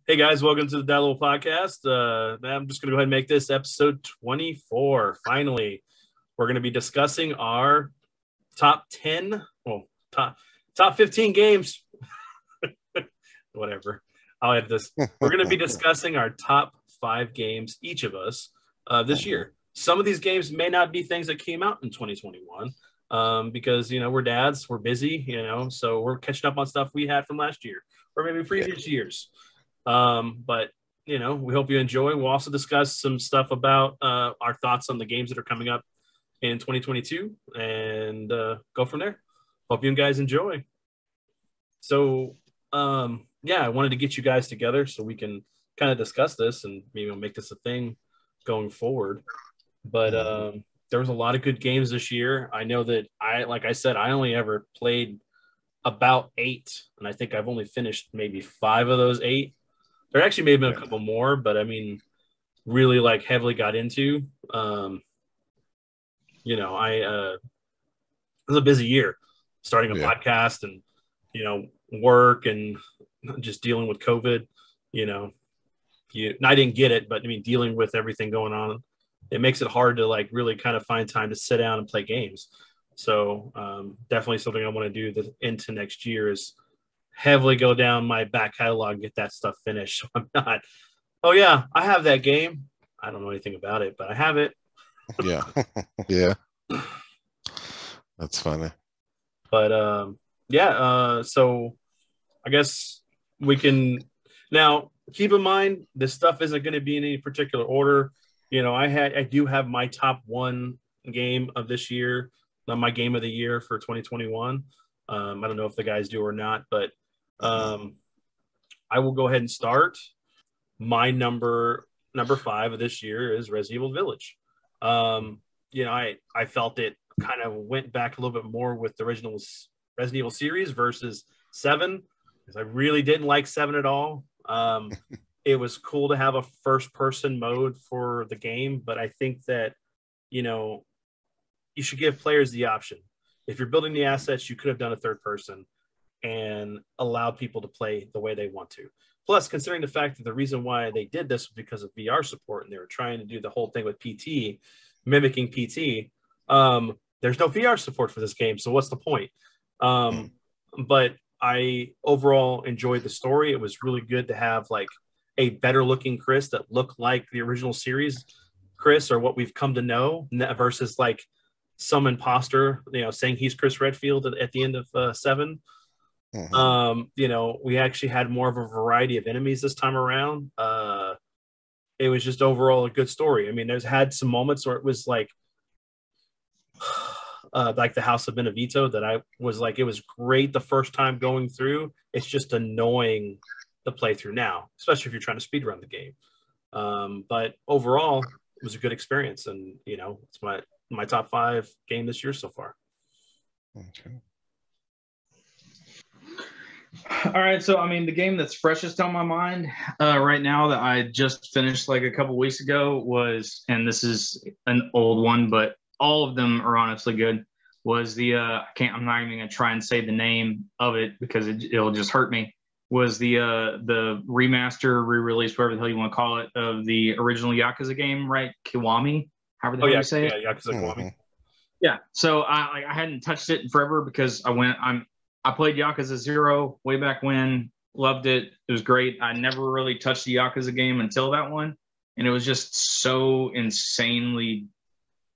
Hey guys, welcome to the That Little Podcast. I'm just going to go ahead and make this episode 24. Finally, we're going to be discussing our top 10, top 15 games. Whatever. I'll add this. We're going to be discussing our top 5 games, each of us, this year. Some of these games may not be things that came out in 2021 because, we're dads, we're busy, so we're catching up on stuff we had from last year or maybe previous years. But we hope you enjoy. We'll also discuss some stuff about our thoughts on the games that are coming up in 2022 and go from there. Hope you guys enjoy. So, I wanted to get you guys together so we can kind of discuss this and maybe we'll make this a thing going forward. But there was a lot of good games this year. I know that I only ever played about 8, and I think I've only finished maybe 5 of those 8. There actually may have been a couple more, but I mean, really heavily got into. It was a busy year, starting a podcast and work and just dealing with COVID. And I didn't get it, but I mean, dealing with everything going on, it makes it hard to really kind of find time to sit down and play games. So definitely something I want to do into next year is heavily go down my back catalog and get that stuff finished. So I'm not, I have that game. I don't know anything about it, but I have it. Yeah. Yeah. That's funny. But so I guess we can now keep in mind this stuff isn't going to be in any particular order. I do have my top 1 game of this year, my game of the year for 2021. I don't know if the guys do or not, but I will go ahead and start. My number 5 of this year is Resident Evil Village. I felt it kind of went back a little bit more with the original Resident Evil series versus 7, because I really didn't like 7 at all. It was cool to have a first-person mode for the game, but I think that, you should give players the option. If you're building the assets, you could have done a third person and allowed people to play the way they want to. Plus, considering the fact that the reason why they did this was because of VR support, and they were trying to do the whole thing with PT, mimicking PT, there's no VR support for this game, so what's the point? But I overall enjoyed the story. It was really good to have a better looking Chris that looked like the original series Chris, or what we've come to know, versus some imposter, saying he's Chris Redfield at the end of 7. We actually had more of a variety of enemies this time around. It was just overall a good story. I mean, there's had some moments where it was like the House of Benevito that I was it was great the first time going through. It's just annoying to play through now, especially if you're trying to speed run the game. But overall, it was a good experience, and it's my top 5 game this year so far. Okay. All right, so I mean, the game that's freshest on my mind right now that I just finished a couple weeks ago was, and this is an old one, but all of them are honestly good, was the I'm not even gonna try and say the name of it because it'll just hurt me. Was the remaster, re-release, whatever the hell you want to call it, of the original Yakuza game, right? Kiwami, however the hell you say it. Yeah, Yakuza Kiwami. Yeah, so I hadn't touched it in forever because I played Yakuza 0 way back when, loved it. It was great. I never really touched the Yakuza game until that one, and it was just so insanely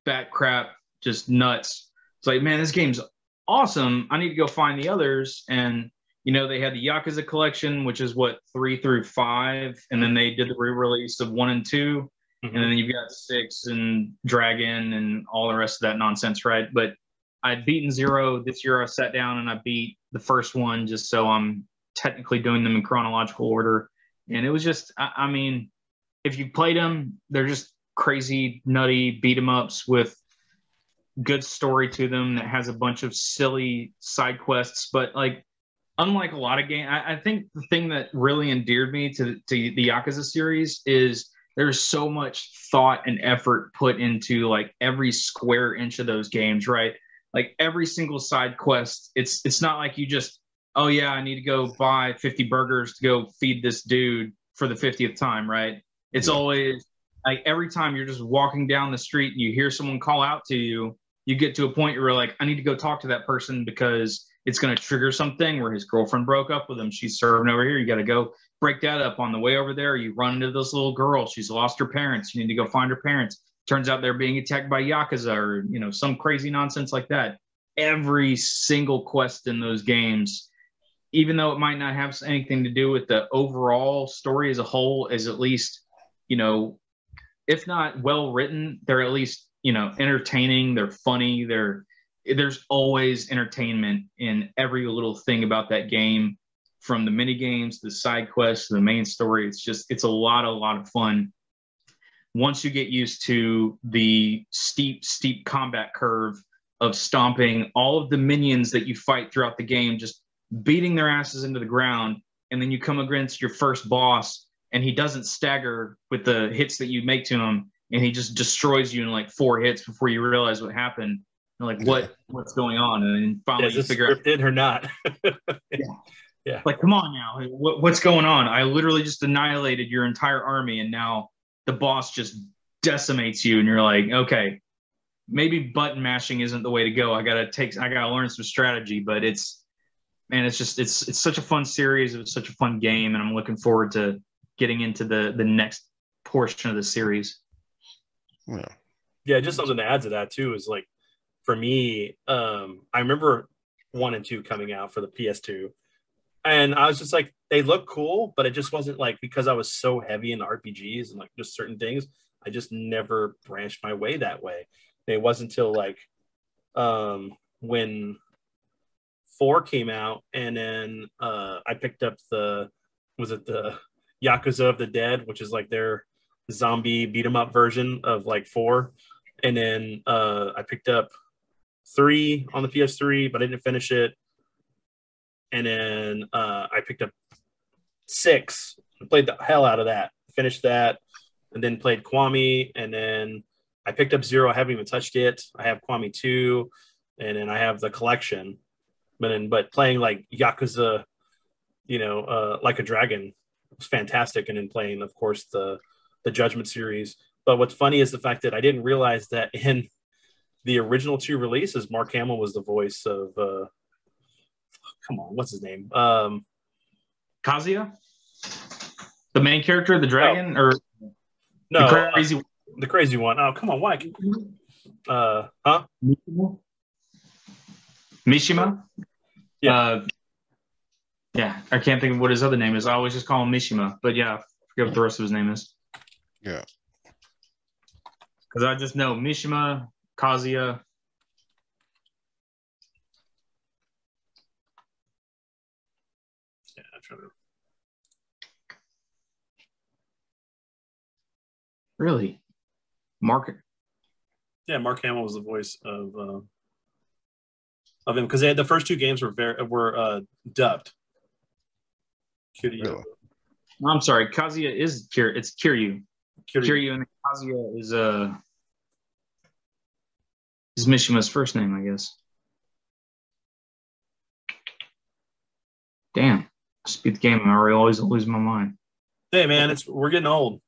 bat crap, just nuts. It's man, this game's awesome. I need to go find the others, and they had the Yakuza collection, which is 3 through 5, and then they did the re-release of 1 and 2, and then you've got 6 and Dragon and all the rest of that nonsense, right? But I'd beaten 0 this year. I sat down and I beat the first one, just so I'm technically doing them in chronological order. And it was just, I mean, if you played them, they're just crazy, nutty beat 'em ups with good story to them that has a bunch of silly side quests. But unlike a lot of games, I think the thing that really endeared me to the Yakuza series is there's so much thought and effort put into every square inch of those games, right? Every single side quest, it's not like you just, oh yeah, I need to go buy 50 burgers to go feed this dude for the 50th time, right? It's Yeah. always like every time you're just walking down the street and you hear someone call out to you, you get to a point where you're like, I need to go talk to that person because it's going to trigger something where his girlfriend broke up with him. She's serving over here. You got to go break that up. On the way over there, you run into this little girl. She's lost her parents. You need to go find her parents. Turns out they're being attacked by Yakuza or, you know, some crazy nonsense like that. Every single quest in those games, even though it might not have anything to do with the overall story as a whole, is at least, you know, if not well written, they're at least, you know, entertaining. They're funny. There's always entertainment in every little thing about that game, from the mini games, the side quests, the main story. It's a lot of fun. Once you get used to the steep combat curve of stomping all of the minions that you fight throughout the game, just beating their asses into the ground, and then you come against your first boss, and he doesn't stagger with the hits that you make to him, and he just destroys you in like 4 hits before you realize what happened. You're like, what's going on? And then finally you figure out, scripted or not. Yeah. Like, come on now, what's going on? I literally just annihilated your entire army, and now the boss just decimates you, and you're like, okay, maybe button mashing isn't the way to go. I gotta learn some strategy. But it's such a fun series. It was such a fun game, and I'm looking forward to getting into the next portion of the series. Yeah, just something to add to that too is, like, for me, I remember 1 and 2 coming out for the PS2, and I was just like, they look cool, but it just wasn't like, because I was so heavy in RPGs and like just certain things, I just never branched my way that way. It wasn't until like when 4 came out, and then I picked up the Yakuza of the Dead, which is like their zombie beat 'em up version of like 4, and then I picked up 3 on the PS3, but I didn't finish it. And then I picked up 6, played the hell out of that, finished that, and then played Kwame, and then I picked up 0. I haven't even touched it. I have Kwame 2, and then I have the collection. But playing like Yakuza, you know, like a Dragon was fantastic, and then playing, of course, the Judgment series. But what's funny is the fact that I didn't realize that in the original 2 releases, Mark Hamill was the voice of come on, what's his name? Kazuya? The main character, the dragon? No. Or no, the crazy one. Oh, come on, why? Huh? Mishima? Yeah. Yeah, I can't think of what his other name is. I always just call him Mishima. But yeah, I forget what the rest of his name is. Yeah. Because I just know Mishima, Kazuya. Yeah, I'm trying to. Really? Mark Hamill was the voice of him, because the first 2 games were dubbed. Really? I'm sorry, Kazuya is it's Kiryu. Kiryu, and Kazuya is Mishima's first name, I guess. Damn. Just beat the game. I always lose my mind. Hey man, we're getting old.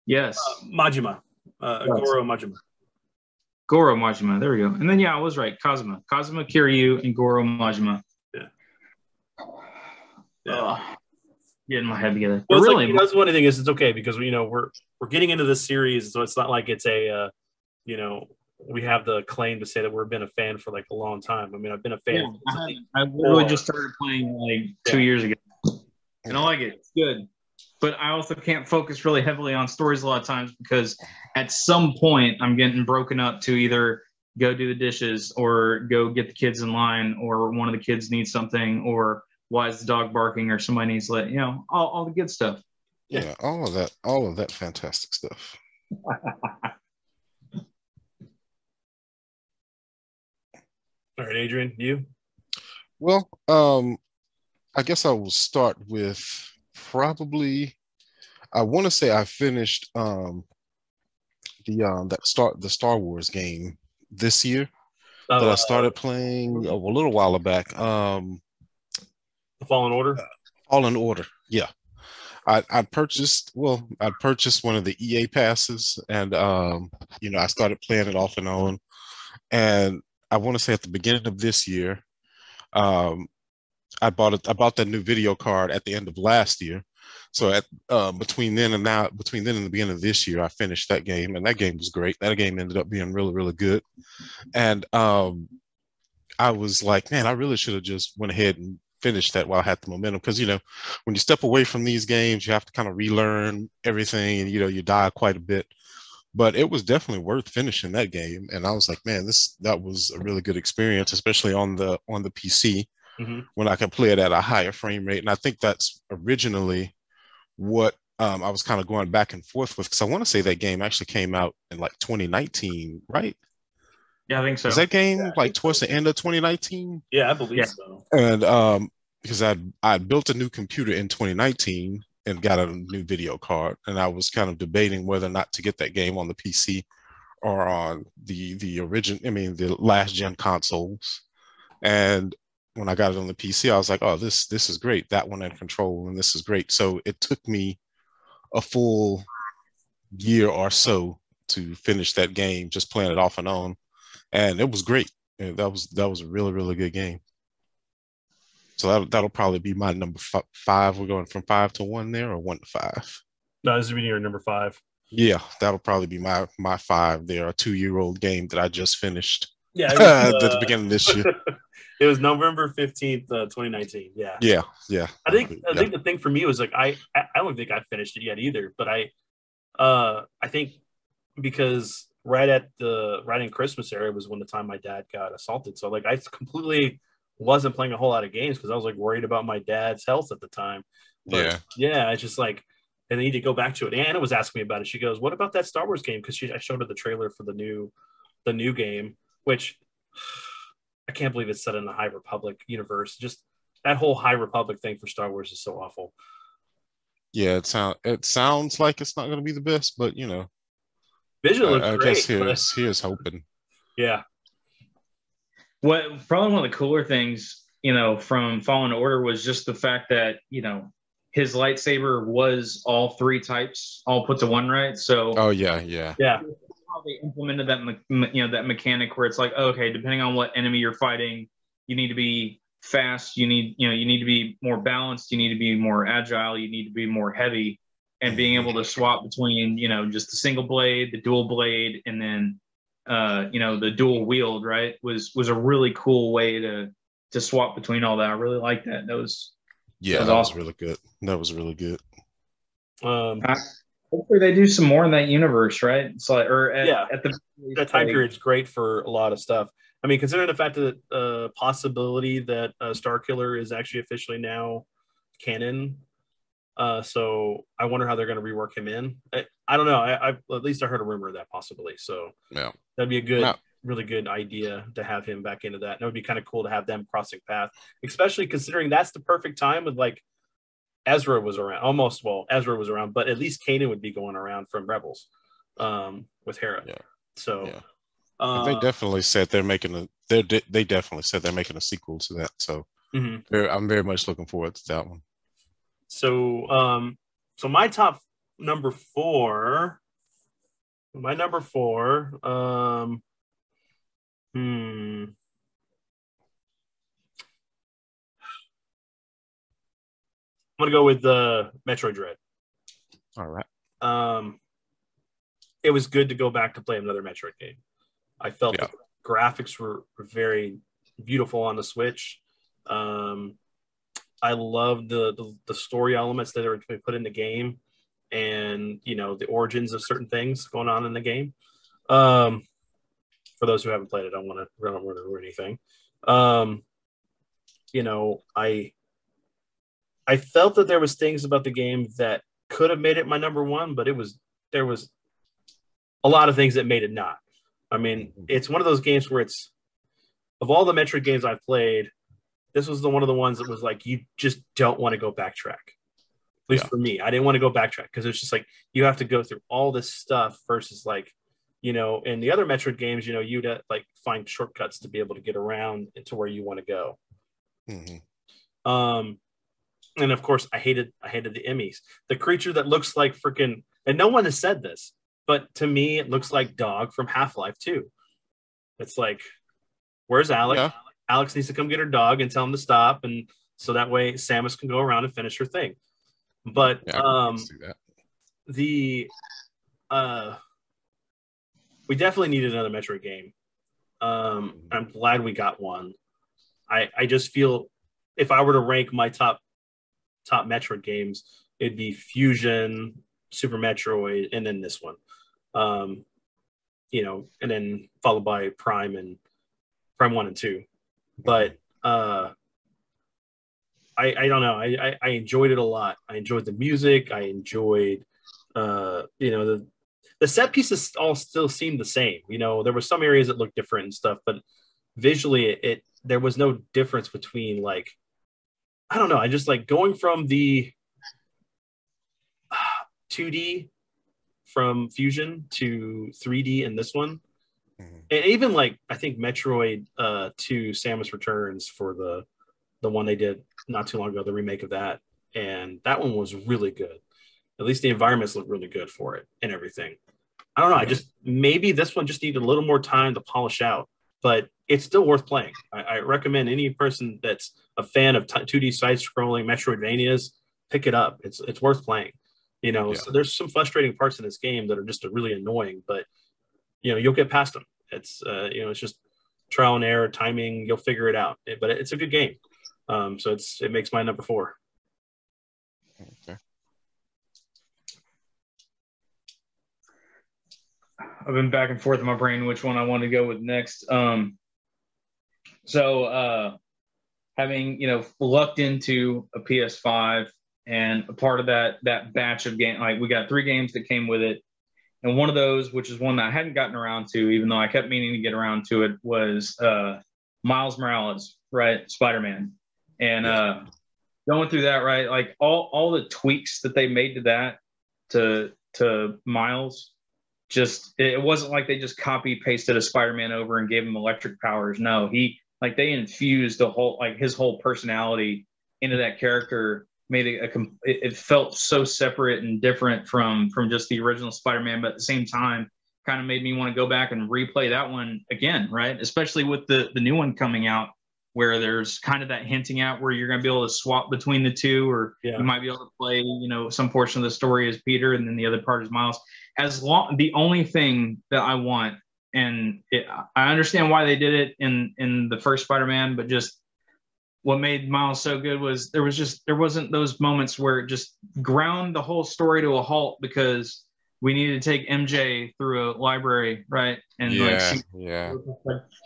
Yes. Majima. Goro Majima. Goro Majima. There we go. And then, yeah, I was right. Kazuma, Kiryu, and Goro Majima. Yeah. Getting my head together. Well, really, like, that's one thing is, it's okay because, you know, we're getting into this series, so it's not like it's a you know, we have the claim to say that we've been a fan for like a long time. I mean, I've been a fan. Yeah, I literally just started playing like 2 years ago, and I like it. It's good. But I also can't focus really heavily on stories a lot of times because at some point I'm getting broken up to either go do the dishes or go get the kids in line, or one of the kids needs something, or why is the dog barking, or somebody needs you know, all the good stuff. Yeah, all of that fantastic stuff. All right, Adrian, you? Well, I guess I will start with probably, I want to say I finished the Star Wars game this year that I started playing a little while back. The Fallen Order? Fallen Order, yeah. I purchased one of the EA passes, and I started playing it off and on. And I want to say at the beginning of this year, um, I bought that new video card at the end of last year. So between then and the beginning of this year, I finished that game, and that game was great. That game ended up being really, really good. And I was like, man, I really should have just went ahead and finished that while I had the momentum. Because, when you step away from these games, you have to kind of relearn everything, and, you die quite a bit. But it was definitely worth finishing that game. And I was like, man, that was a really good experience, especially on the PC when I could play it at a higher frame rate. And I think that's originally what I was kind of going back and forth with, because I want to say that game actually came out in like 2019, right? Yeah, I think so. Was that game like towards the end of 2019? Yeah, I believe so. And because I built a new computer in 2019 and got a new video card, and I was kind of debating whether or not to get that game on the PC or on the origin. I mean, the last gen consoles. And when I got it on the PC, I was like, oh, this is great. That one and Control, and this is great. So it took me a full year or so to finish that game, just playing it off and on. And it was great. And that was a really, really good game. So that'll probably be my number five. We're going from 5 to 1 there, or 1 to 5. No, this is your number 5. Yeah, that'll probably be my 5 there. A 2-year-old game that I just finished. Yeah, at the beginning of this year. It was November 15th, 2019. Yeah. Yeah. I think the thing for me was like I don't think I finished it yet either, but I think because right in Christmas area was when the time my dad got assaulted. So like I completely wasn't playing a whole lot of games because I was like worried about my dad's health at the time. But yeah, it's just like I need to go back to it. Anna was asking me about it. She goes, "What about that Star Wars game?" Because I showed her the trailer for the new game, which I can't believe it's set in the High Republic universe. Just that whole High Republic thing for Star Wars is so awful. Yeah, it sounds like it's not going to be the best, but visually looks I great. Guess here's hoping. Yeah. Probably one of the cooler things, from Fallen Order was just the fact that, his lightsaber was all 3 types, all put to one, right? So. Oh yeah. How they implemented that, that mechanic where it's like, okay, depending on what enemy you're fighting, you need to be fast, you need to be more balanced, you need to be more agile, you need to be more heavy, and being able to swap between, just the single blade, the dual blade, and then, the dual wield, right, was a really cool way to swap between all that. I really like that. That was awesome. Really good. That was really good. Hopefully they do some more in that universe, right? It's like, at the that time period is great for a lot of stuff. I mean, considering the fact that possibility that Starkiller is actually officially now canon, so I wonder how they're going to rework him in. I don't know. I at least I heard a rumor of that possibly. So that'd be a really good idea to have him back into that. And it would be kind of cool to have them crossing paths, especially considering that's the perfect time with like. Ezra was around Ezra was around, but at least Kanan would be going around from Rebels with Hera. Yeah. So they definitely said they're making a sequel to that. So I'm very much looking forward to that one. So so my top number 4. I'm gonna go with Metroid Dread. All right. It was good to go back to play another Metroid game. I felt the graphics were very beautiful on the Switch. I loved the story elements that are put in the game, and the origins of certain things going on in the game. For those who haven't played it, I don't want to run over or anything. I felt that there was things about the game that could have made it my number 1, but there was a lot of things that made it not. I mean, it's one of those games where it's of all the Metroid games I've played, this was one of the ones that was like you just don't want to go backtrack. At least for me, I didn't want to go backtrack because it's just like you have to go through all this stuff versus like in the other Metroid games, you'd like find shortcuts to be able to get around to where you want to go. And of course, I hated the Emmys. The creature that looks like freaking, and no one has said this, but to me, it looks like Dog from Half-Life 2. It's like, where's Alex? Yeah. Alex needs to come get her dog and tell him to stop, and so that way Samus can go around and finish her thing. But Yeah, I can see that. We definitely needed another Metroid game. I'm glad we got one. I just feel if I were to rank my top Metroid games, it'd be Fusion, Super Metroid, and then this one. And then followed by Prime and Prime 1 and 2. But I don't know. I enjoyed it a lot. I enjoyed the music. I enjoyed the set pieces all still seemed the same. There were some areas that looked different and stuff, but visually there was no difference between, like, I don't know. I just like going from the 2D from Fusion to 3D in this one. And even like I think Metroid 2 Samus Returns for the one they did not too long ago, the remake of that. And that one was really good. At least the environments look really good for it and everything. I don't know. Maybe this one just needed a little more time to polish out, but it's still worth playing. I recommend any person that's a fan of 2D side-scrolling Metroidvanias, pick it up. It's worth playing. So there's some frustrating parts in this game that are just really annoying, but you'll get past them. It's it's just trial and error, timing. You'll figure it out. But it's a good game. So it makes my number 4. Okay. I've been back and forth in my brain which one I want to go with next. Having lucked into a PS5 and a part of that batch of game, like we got 3 games that came with it, and one of those, which is one that I hadn't gotten around to, even though I kept meaning to get around to it, was Miles Morales, right? Spider-Man, and going through that, right? Like all the tweaks that they made to that to Miles. Just it wasn't like they just copy pasted a Spider-Man over and gave him electric powers. No, they infused his whole personality into that character, made it felt so separate and different from just the original Spider-Man, but at the same time kind of made me want to go back and replay that one again, right? Especially with the new one coming out, where there's kind of that hinting out where you're going to be able to swap between the two, or you might be able to play, some portion of the story as Peter and then the other part is Miles. The only thing that I want, and I understand why they did it in the first Spider-Man, but just what made Miles so good was there wasn't those moments where it just ground the whole story to a halt because we needed to take MJ through a library, right? And it's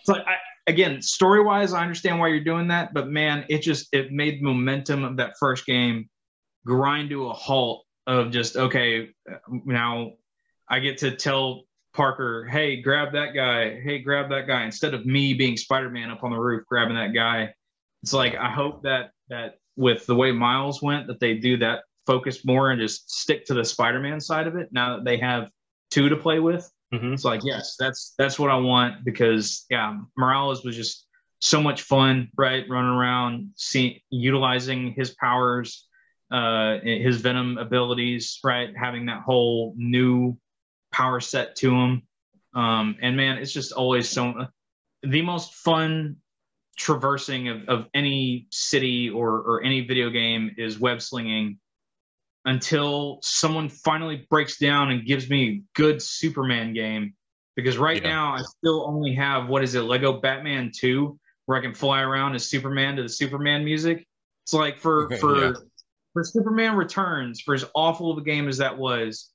like again, story-wise, I understand why you're doing that, but man, it made momentum of that first game grind to a halt of just, okay, now I get to tell Parker, hey, grab that guy. Hey, grab that guy. Instead of me being Spider-Man up on the roof, grabbing that guy. It's like, I hope that with the way Miles went, that they do that, focus more and just stick to the Spider-Man side of it. Now that they have 2 to play with, it's like, yes, that's what I want, because Morales was just so much fun, right? Running around, utilizing his powers, his Venom abilities, right? Having that whole new power set to him. And man, it's just always the most fun traversing of any city or any video game is web slinging, until someone finally breaks down and gives me a good Superman game. Because right now I still only have, Lego Batman 2, where I can fly around as Superman to the Superman music. It's like for Superman Returns, for as awful of a game as that was,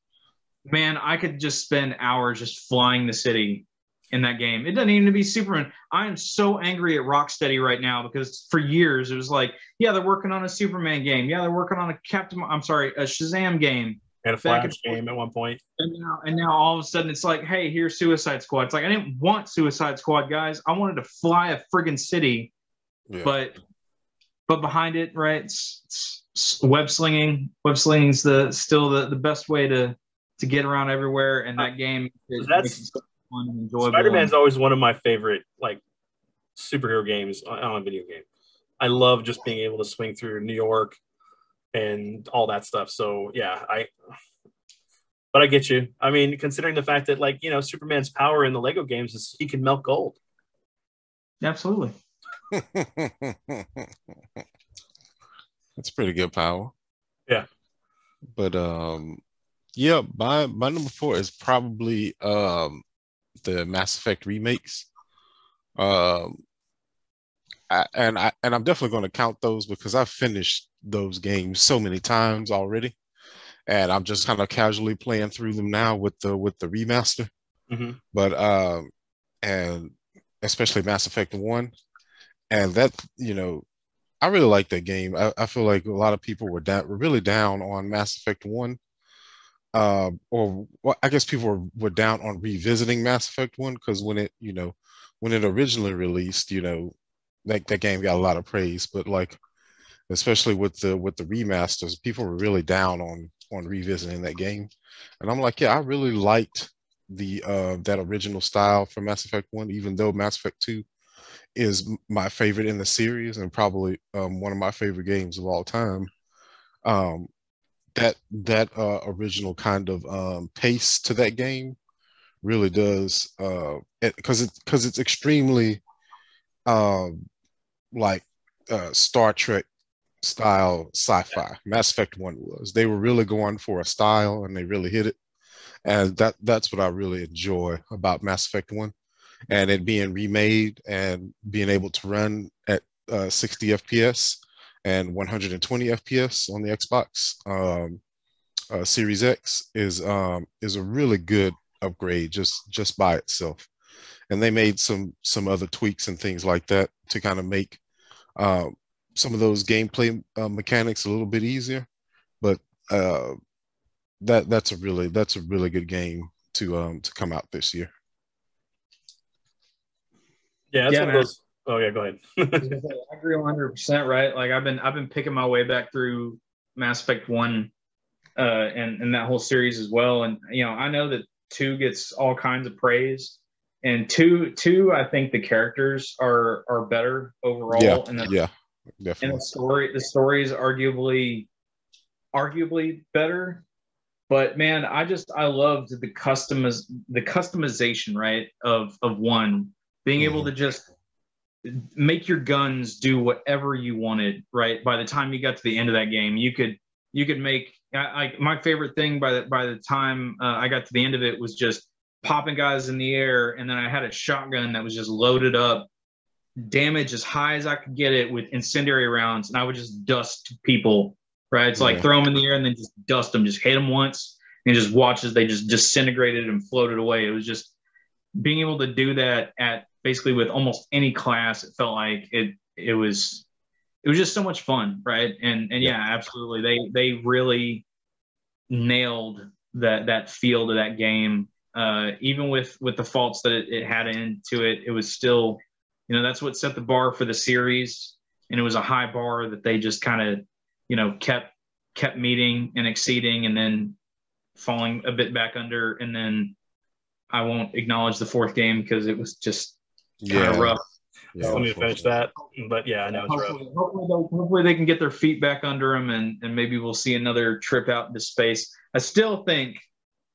man, I could just spend hours just flying the city in that game. It doesn't even need to be Superman. I am so angry at Rocksteady right now, because for years it was like, they're working on a Superman game. They're working on a Shazam game. And a Flash game at one point. And now all of a sudden it's like, hey, here's Suicide Squad. It's like, I didn't want Suicide Squad, guys. I wanted to fly a friggin' city. Yeah. But behind it, right, it's web slinging. Web slinging's still the best way to get around everywhere. And that game makes it fun and enjoyable. Spider-Man's always one of my favorite superhero games on a video game. I love just being able to swing through New York, and all that stuff. So yeah, but I get you. I mean, considering the fact that, like, you know, Superman's power in the Lego games is he can melt gold. Absolutely. That's pretty good power. Yeah. But yeah, my number 4 is probably the Mass Effect remakes. Um and I'm definitely going to count those because I've finished those games so many times already, and I'm just kind of casually playing through them now with the remaster. Mm-hmm. But and especially Mass Effect 1, and that, you know, I really like that game. I feel like a lot of people were really down on Mass Effect 1. Or well, I guess people were down on revisiting Mass Effect 1 because when it originally released, you know, that game got a lot of praise, but like especially with the remasters, people were really down on revisiting that game. And I'm like, yeah, I really liked the that original style for Mass Effect 1, even though Mass Effect 2 is my favorite in the series and probably one of my favorite games of all time. Um, that original kind of pace to that game really does, because it's extremely um, like Star Trek style sci-fi. Mass Effect 1 was. They were really going for a style and they really hit it. And that's what I really enjoy about Mass Effect 1. And it being remade and being able to run at 60 FPS and 120 FPS on the Xbox Series X is a really good upgrade just by itself. And they made some other tweaks and things like that to kind of make some of those gameplay mechanics a little bit easier. But that's a really good game to come out this year. Yeah, that's one of those. Oh yeah, go ahead. I agree 100%. Right, like I've been picking my way back through Mass Effect 1 and that whole series as well. And you know, I know that 2 gets all kinds of praise, and two I think the characters are better overall. Yeah, and yeah, and definitely. the story is arguably better. But man, I loved the customization, right, of 1, being able to just make your guns do whatever you wanted. Right, by the time you got to the end of that game, you could make, like, my favorite thing by the time I got to the end of it was just popping guys in the air, and then I had a shotgun that was just loaded up, damage as high as I could get it with incendiary rounds, and I would just dust people. Right, it's like throw them in the air and then just dust them, just hit them once and just watch as they just disintegrated and floated away. It was just being able to do that at basically with almost any class. It felt like it was just so much fun, right? And yeah, absolutely. They really nailed that feel to that game. Even with the faults that it had into it, it was still, you know, that's what set the bar for the series. And it was a high bar that they just kind of, you know, kept meeting and exceeding, and then falling a bit back under. And then I won't acknowledge the 4th game because it was just kind of rough. Yeah, let me finish that. But yeah, I know it's rough. Hopefully they can get their feet back under them, and maybe we'll see another trip out into space. I still think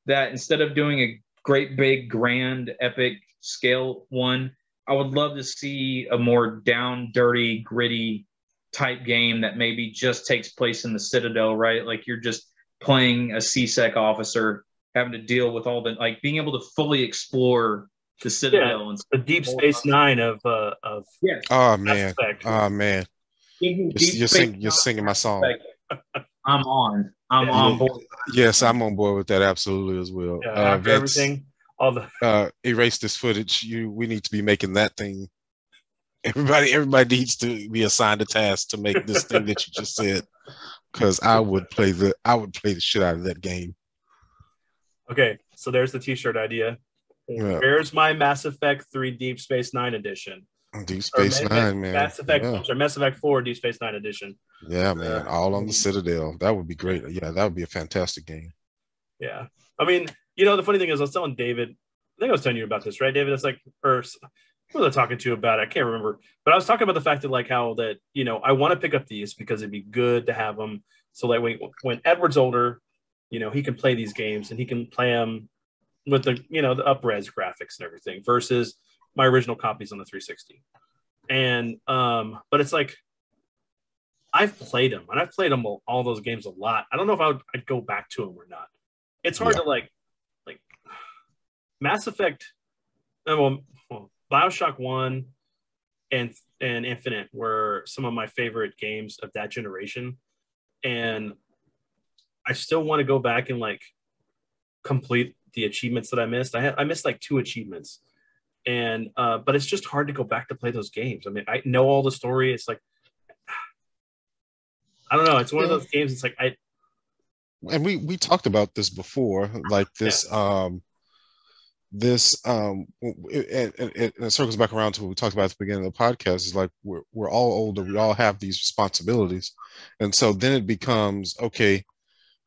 that instead of doing a great big grand epic scale one, I would love to see a more down, dirty, gritty type game that maybe just takes place in the Citadel, right? Like you're just playing a CSEC officer, having to deal with all the, like, being able to fully explore the Citadel and the Deep Space Nine of yes. Oh man, you're singing my song. I'm on board. Yes, I'm on board with that absolutely as well. Yeah, after Vince, everything, all the erase this footage. We need to be making that thing. Everybody needs to be assigned a task to make this thing that you just said, because I would play the shit out of that game. Okay, so there's the T-shirt idea. Yeah. Where's my Mass Effect 3 Deep Space Nine edition? Deep Space Nine, man. Mass Effect 4 Deep Space Nine edition. Yeah, man. All on the Citadel. That would be great. Yeah, that would be a fantastic game. Yeah. I mean, you know, the funny thing is, I was telling David, I think I was telling you about this, right, David? It's like, or who was I talking to about it? I can't remember. But I was talking about the fact that, like, how that, you know, I want to pick up these because it'd be good to have them So like when Edward's older, you know, he can play these games and he can play them with the, you know, the up-res graphics and everything versus my original copies on the 360. And but it's like I've played them and I've played them all those games a lot. I don't know if I'd go back to them or not. It's hard to like Mass Effect, well, BioShock 1 and Infinite were some of my favorite games of that generation. And I still want to go back and like complete the achievements that I missed. I missed like 2 achievements. And but it's just hard to go back to play those games. I mean, I know all the story. It's like I don't know. It's one of those games. It's like and we talked about this before, like this it circles back around to what we talked about at the beginning of the podcast. Is like we're all older, we all have these responsibilities, and so then it becomes, okay,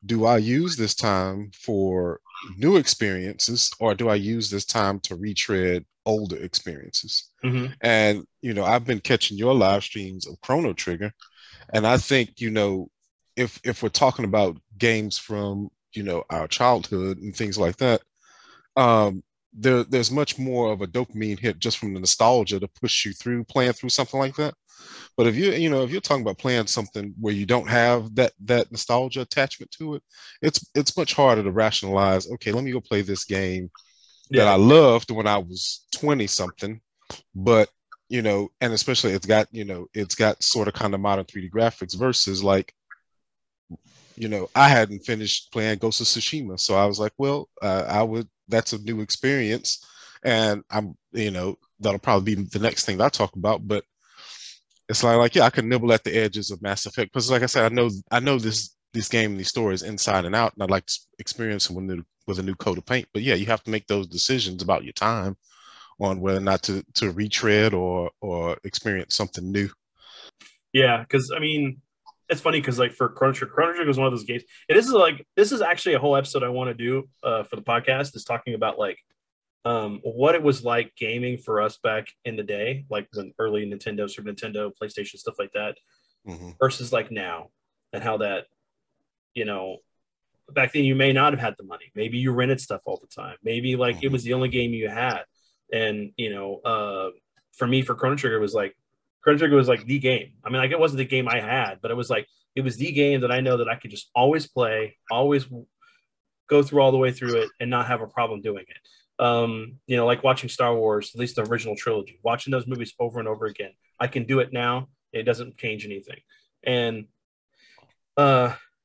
do I use this time for new experiences, or do I use this time to retread older experiences? Mm-hmm. And you know, I've been catching your live streams of Chrono Trigger, and I think, you know, if we're talking about games from, you know, our childhood and things like that, there's much more of a dopamine hit just from the nostalgia to push you through playing through something like that. But if if you're talking about playing something where you don't have that nostalgia attachment to it, it's much harder to rationalize, okay, let me go play this game that I loved when I was 20 something, but you know, and especially it's got sort of kind of modern 3D graphics versus like, you know, I hadn't finished playing Ghost of Tsushima, so I was like, well, that's a new experience, and I'm, you know, that'll probably be the next thing that I talk about. But it's like yeah, I can nibble at the edges of Mass Effect because, like I said, I know this game and these stories inside and out, and I'd like to experience them with a new coat of paint. But yeah, you have to make those decisions about your time on whether or not to retread or experience something new. Yeah, because I mean, it's funny because like for Chrono Trigger is one of those games. This is actually a whole episode I want to do for the podcast, is talking about like what it was like gaming for us back in the day, like when early Nintendo, Super Nintendo, PlayStation, stuff like that, versus like now, and how that, you know, back then you may not have had the money. Maybe you rented stuff all the time. Maybe like it was the only game you had. And, you know, for me, for Chrono Trigger was like the game. I mean, like it wasn't the game I had, but it was the game that I know that I could just always play, always go through all the way through it and not have a problem doing it. You know, like watching Star Wars, at least the original trilogy, watching those movies over and over again. I can do it now. It doesn't change anything. And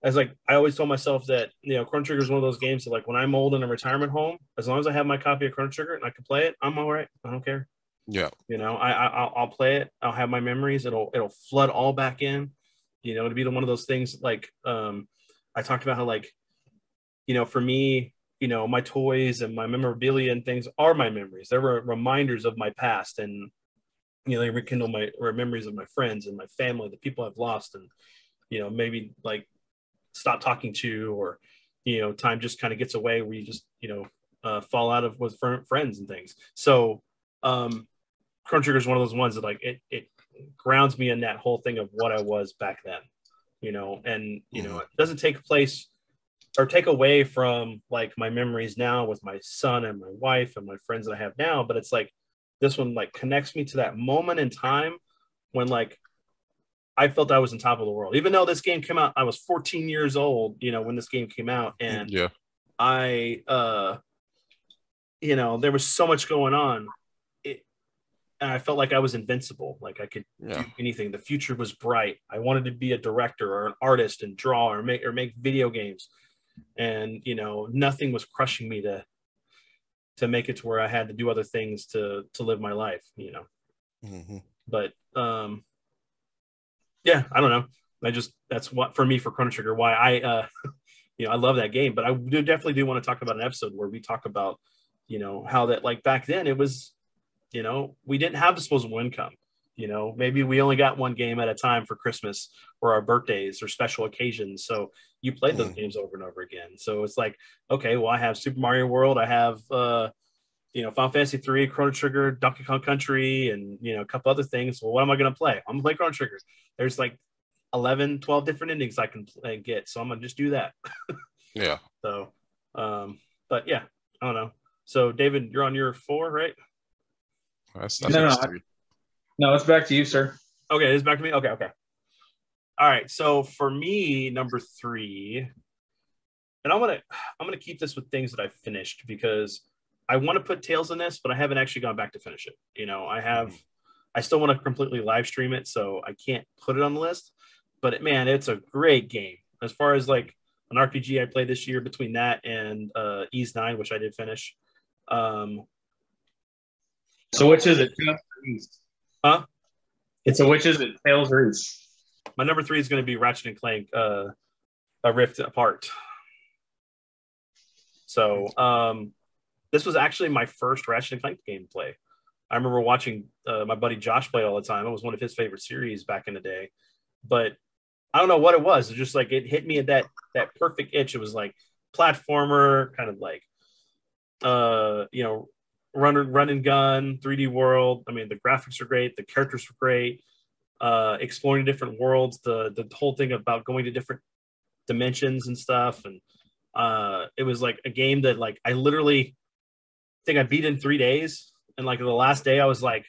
as like I always told myself that, you know, Chrono Trigger is one of those games that like when I'm old in a retirement home, as long as I have my copy of Chrono Trigger and I can play it, I'm all right. I don't care. Yeah. You know, I'll play it. I'll have my memories. It'll flood all back in. You know, to be one of those things like I talked about how like, you know, for me, you know, my toys and my memorabilia and things are my memories. They were reminders of my past, and you know, they rekindle my memories of my friends and my family, the people I've lost, and you know, maybe like stop talking to, or you know, time just kind of gets away where you just, you know, fall out of with friends and things. So Chrono Trigger is one of those ones that like it grounds me in that whole thing of what I was back then, you know, and you know, it doesn't take place or take away from like my memories now with my son and my wife and my friends that I have now, but it's like this one like connects me to that moment in time when like I felt I was on top of the world. Even though this game came out, I was 14 years old, you know, when this game came out, and I you know, there was so much going on. And I felt like I was invincible. Like I could do anything. The future was bright. I wanted to be a director or an artist and draw or make video games. And, you know, nothing was crushing me to make it to where I had to do other things to live my life, you know. But yeah, I don't know. That's what for me for Chrono Trigger, why I you know, I love that game. But I definitely do want to talk about an episode where we talk about, you know, how that like back then it was, you know, we didn't have disposable income. You know, maybe we only got one game at a time for Christmas or our birthdays or special occasions. So you played those games over and over again. So it's like, okay, well, I have Super Mario World. I have, you know, Final Fantasy 3, Chrono Trigger, Donkey Kong Country, and, you know, a couple other things. Well, what am I going to play? I'm going to play Chrono Trigger. There's like 11, 12 different endings I can get. So I'm going to just do that. Yeah. So, but yeah, I don't know. So David, you're on your 4, right? I think it's 3. No, it's back to you, sir. Okay, it's back to me. Okay. All right. So for me, number 3, and I'm gonna keep this with things that I've finished because I want to put Tales in this, but I haven't actually gone back to finish it. You know, I still want to completely live stream it, so I can't put it on the list. But man, it's a great game. As far as like an RPG I played this year, between that and Ys 9, which I did finish. So which is it? Huh? Which is it? Tales or Ys? My number 3 is going to be Ratchet and Clank, A Rift Apart. So this was actually my first Ratchet and Clank gameplay. I remember watching my buddy Josh play all the time. It was one of his favorite series back in the day. But I don't know what it was. It just like it hit me at that perfect itch. It was like platformer, kind of like run and gun, 3D world. I mean, the graphics are great, the characters are great. Exploring different worlds, the whole thing about going to different dimensions and stuff, and it was like a game that like I literally think I beat in 3 days, and like the last day I was like,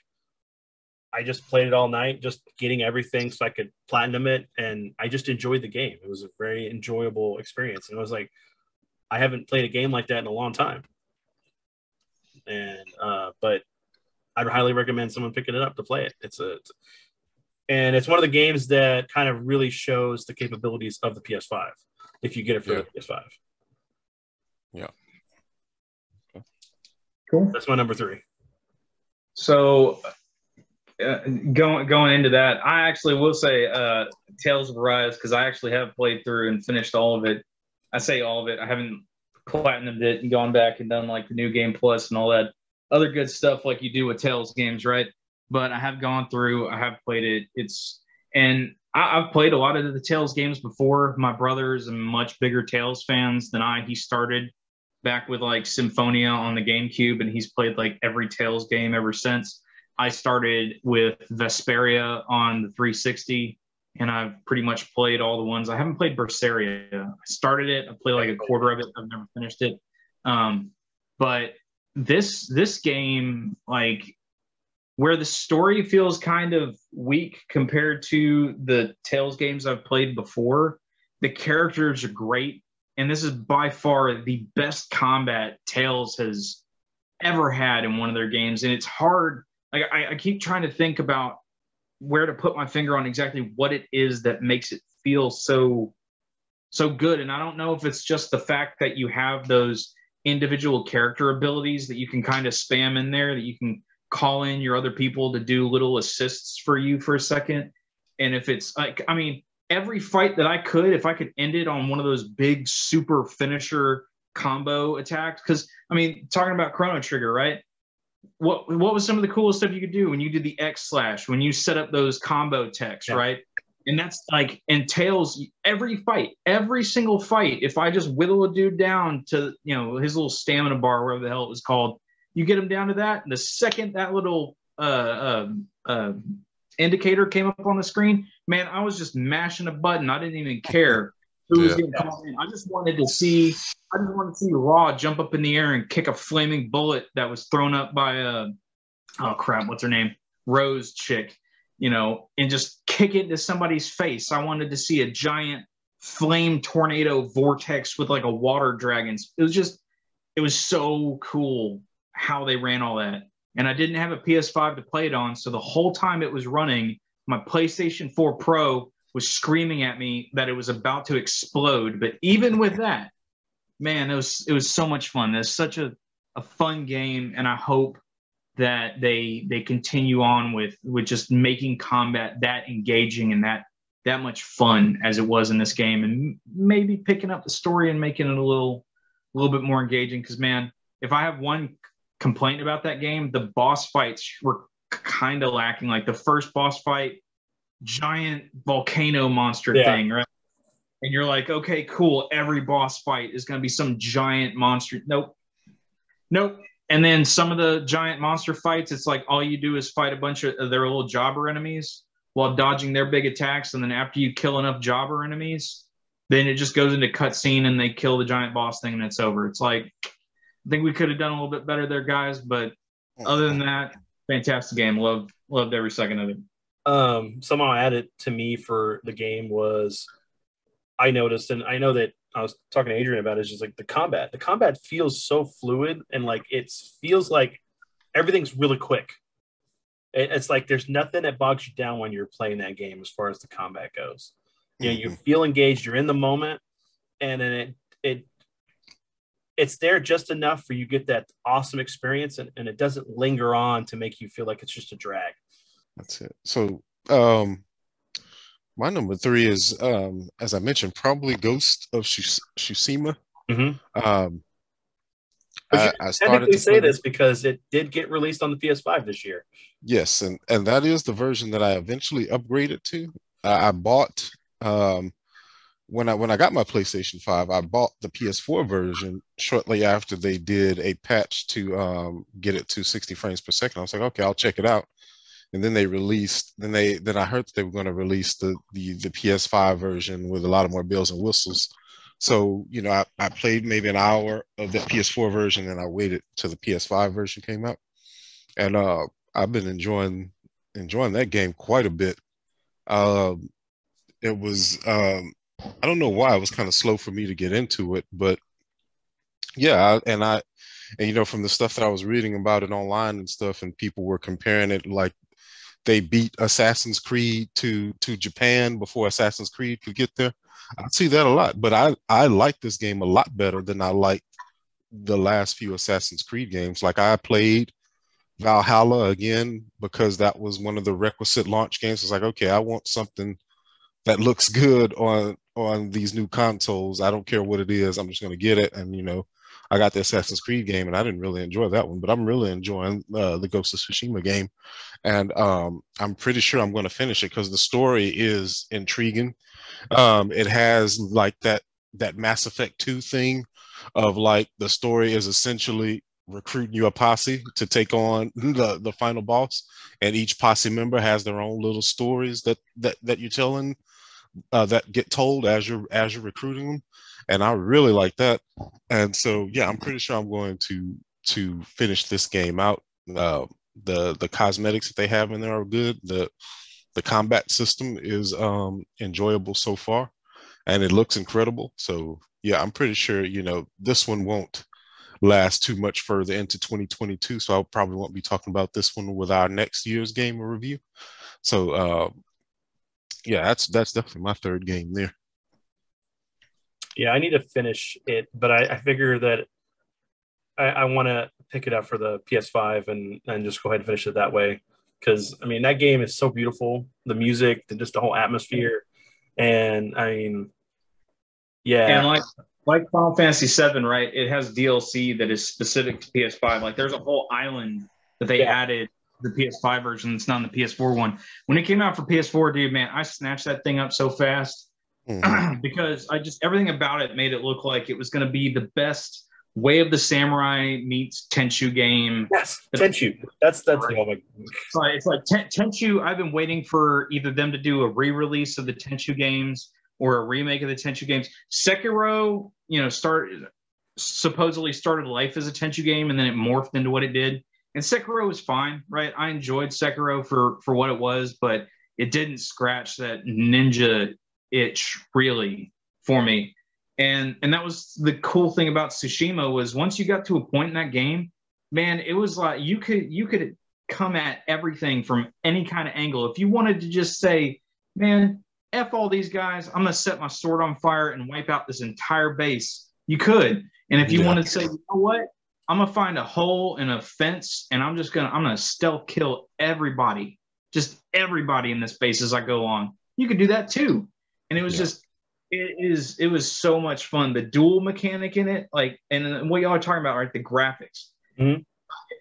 I just played it all night, just getting everything so I could platinum it, and I just enjoyed the game. It was a very enjoyable experience, and it was like I haven't played a game like that in a long time, and but I'd highly recommend someone picking it up to play it. And it's one of the games that kind of really shows the capabilities of the PS5 if you get it for the PS5. Yeah. Cool. That's my number 3. So going into that, I actually will say Tales of Arise, because I actually have played through and finished all of it. I say all of it. I haven't platinumed it and gone back and done like the new game plus and all that other good stuff like you do with Tales games, right? But I have gone through, I have played it. I've played a lot of the Tales games before. My brother is a much bigger Tales fans than I. He started back with like Symphonia on the GameCube, and he's played like every Tales game ever since. I started with Vesperia on the 360, and I've pretty much played all the ones. I haven't played Berseria. I started it. I played like a quarter of it. I've never finished it. But this game, like, where the story feels kind of weak compared to the Tales games I've played before, the characters are great. And this is by far the best combat Tales has ever had in one of their games. And it's hard. Like, I keep trying to think about where to put my finger on exactly what it is that makes it feel so good. And I don't know if it's just the fact that you have those individual character abilities that you can kind of spam in there, that you can call in your other people to do little assists for you for a second. And if it's like, I mean, every fight that I could, if I could end it on one of those big super finisher combo attacks, because I mean, talking about Chrono Trigger, right? What was some of the coolest stuff you could do when you did the X slash, when you set up those combo techs, right? And that's like, in Tales, every single fight, if I just whittle a dude down to, you know, his little stamina bar, whatever the hell it was called, you get him down to that, and the second that little indicator came up on the screen, man, I was just mashing a button. I didn't even care who was getting called in. I just wanted to see Raw jump up in the air and kick a flaming bullet that was thrown up by oh crap, what's her name? Rose chick, you know, and just kick it into somebody's face. I wanted to see a giant flame tornado vortex with like a water dragon. It was so cool how they ran all that. And I didn't have a PS5 to play it on, so the whole time it was running, my PlayStation 4 Pro was screaming at me that it was about to explode. But even with that, man, it was so much fun. It's such a fun game, and I hope that they continue on with just making combat that engaging and that much fun as it was in this game, and maybe picking up the story and making it a little bit more engaging. Because, man, if I have one complaint about that game, the boss fights were kind of lacking. Like the first boss fight, giant volcano monster thing, right? And you're like, okay, cool. Every boss fight is going to be some giant monster. Nope. And then some of the giant monster fights, it's like all you do is fight a bunch of their little jobber enemies. while dodging their big attacks. And then after you kill enough jobber enemies, then it just goes into cutscene and they kill the giant boss thing and it's over. It's like, I think we could have done a little bit better there, guys. But other than that, fantastic game. Loved every second of it. Somehow added to me for the game was I noticed, and I know that I was talking to Adrian about it, is just like the combat. The combat feels so fluid and like it feels like everything's really quick. It's like there's nothing that bogs you down when you're playing that game as far as the combat goes. You know, you feel engaged, you're in the moment, and then it's there just enough for you to get that awesome experience, and it doesn't linger on to make you feel like it's just a drag. That's it. So my number 3 is, as I mentioned, probably Ghost of Tsushima. I started to say this because it did get released on the PS5 this year. Yes, and that is the version that I eventually upgraded to. I bought when I got my PlayStation 5, I bought the PS4 version shortly after they did a patch to get it to 60 frames per second. I was like, okay, I'll check it out. And then they released. Then I heard that they were going to release the PS5 version with a lot of more bells and whistles. So, you know, I played maybe an hour of the PS4 version and I waited till the PS5 version came out. And I've been enjoying that game quite a bit. It was, I don't know why it was kind of slow for me to get into it, but yeah, and you know, from the stuff that I was reading about it online and stuff, and people were comparing it like they beat Assassin's Creed to Japan before Assassin's Creed could get there. I see that a lot, but I like this game a lot better than I like the last few Assassin's Creed games. Like I played Valhalla again because that was one of the requisite launch games. It's like, okay, I want something that looks good on these new consoles. I don't care what it is. I'm just going to get it. And, you know, I got the Assassin's Creed game and I didn't really enjoy that one, but I'm really enjoying the Ghost of Tsushima game. And I'm pretty sure I'm going to finish it because the story is intriguing. It has like that Mass Effect 2 thing of like the story is essentially recruiting you a posse to take on the final boss, and each posse member has their own little stories that you're telling that get told as you're recruiting them, and I really like that. And so yeah, I'm pretty sure I'm going to finish this game out. The cosmetics that they have in there are good. The combat system is enjoyable so far, and it looks incredible. So yeah, I'm pretty sure, you know, this one won't last too much further into 2022. So I probably won't be talking about this one with our next year's game review. So yeah, that's definitely my third game there. Yeah, I need to finish it, but I figure that I want to pick it up for the PS5 and just go ahead and finish it that way. Because, I mean, that game is so beautiful. The music, just the whole atmosphere. And, I mean, yeah. And like Final Fantasy VII, right? It has DLC that is specific to PS5. Like, there's a whole island that they added the PS5 version. It's not in the PS4 one. When it came out for PS4, dude, man, I snatched that thing up so fast because everything about it made it look like it was going to be the best Way of the Samurai meets Tenchu game. Yes, Tenchu. That's right. It's like Tenchu. I've been waiting for either them to do a re-release of the Tenchu games or a remake of the Tenchu games. Sekiro, you know, supposedly started life as a Tenchu game and then it morphed into what it did. And Sekiro was fine, right? I enjoyed Sekiro for what it was, but it didn't scratch that ninja itch really for me. And that was the cool thing about Tsushima was once you got to a point in that game, man, it was like you could come at everything from any kind of angle. If you wanted to just say, man, F all these guys, I'm going to set my sword on fire and wipe out this entire base, you could. And if you wanted to say, you know what, I'm going to find a hole in a fence and I'm going to stealth kill everybody, just everybody in this base as I go on. You could do that too. And it was it was so much fun. The duel mechanic in it, like, and what y'all are talking about, right? The graphics. Mm-hmm.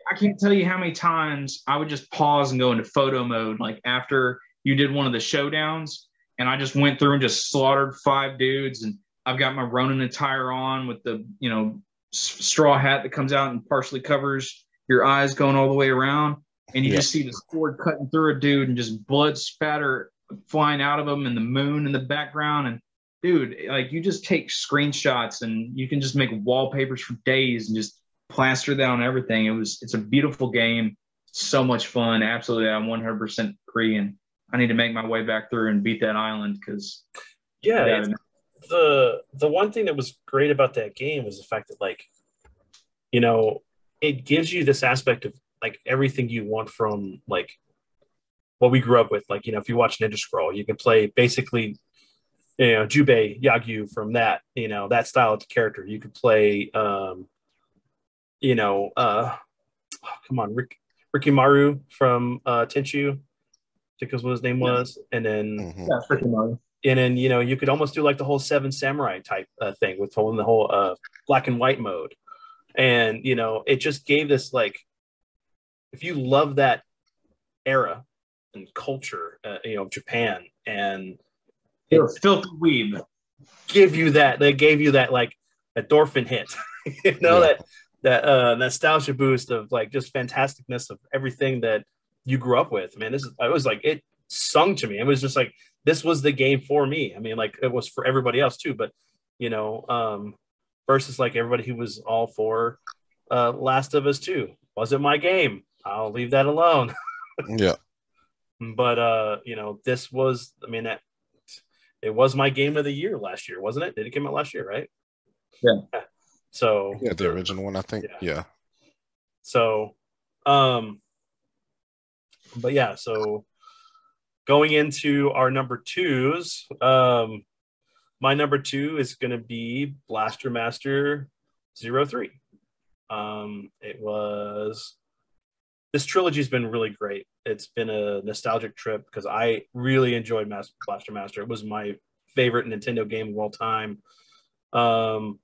I can't tell you how many times I would just pause and go into photo mode, like after you did one of the showdowns, and I just went through and just slaughtered 5 dudes, and I've got my Ronin attire on with the, you know, straw hat that comes out and partially covers your eyes going all the way around. and you just see the sword cutting through a dude and just blood spatter flying out of him and the moon in the background. And dude, like you just take screenshots and you can just make wallpapers for days and just plaster that on everything. It's a beautiful game. So much fun. Absolutely. I'm 100% agree. And I need to make my way back through and beat that island because the one thing that was great about that game was the fact that, like, you know, it gives you this aspect of like everything you want from like what we grew up with. Like, you know, if you watch Ninja Scroll, you can play basically, you know, Jubei Yagyu from that, you know, that style of character. You could play, you know, come on, Rikimaru from Tenchu, I think was what his name was. And then, Rikimaru. And then, you know, you could almost do like the whole Seven Samurai type thing with the whole black and white mode. And, you know, it just gave this, like, if you love that era and culture, you know, Japan, and you're a filthy weeb. They gave you that, like, endorphin hit, you know, that nostalgia boost of, like, just fantasticness of everything that you grew up with. Man, I was like, it sung to me. It was just like, this was the game for me. I mean, like, it was for everybody else too, but, you know, versus like everybody who was all for Last of Us 2. Wasn't my game. I'll leave that alone. Yeah. But you know, this was, I mean, it was my game of the year last year, wasn't it? Did it come out last year, right? Yeah. So the original one, I think. Yeah. So but yeah, so going into our number twos, my number 2 is going to be Blaster Master 03. This trilogy's been really great. It's been a nostalgic trip because I really enjoyed Blaster Master. It was my favorite Nintendo game of all time. I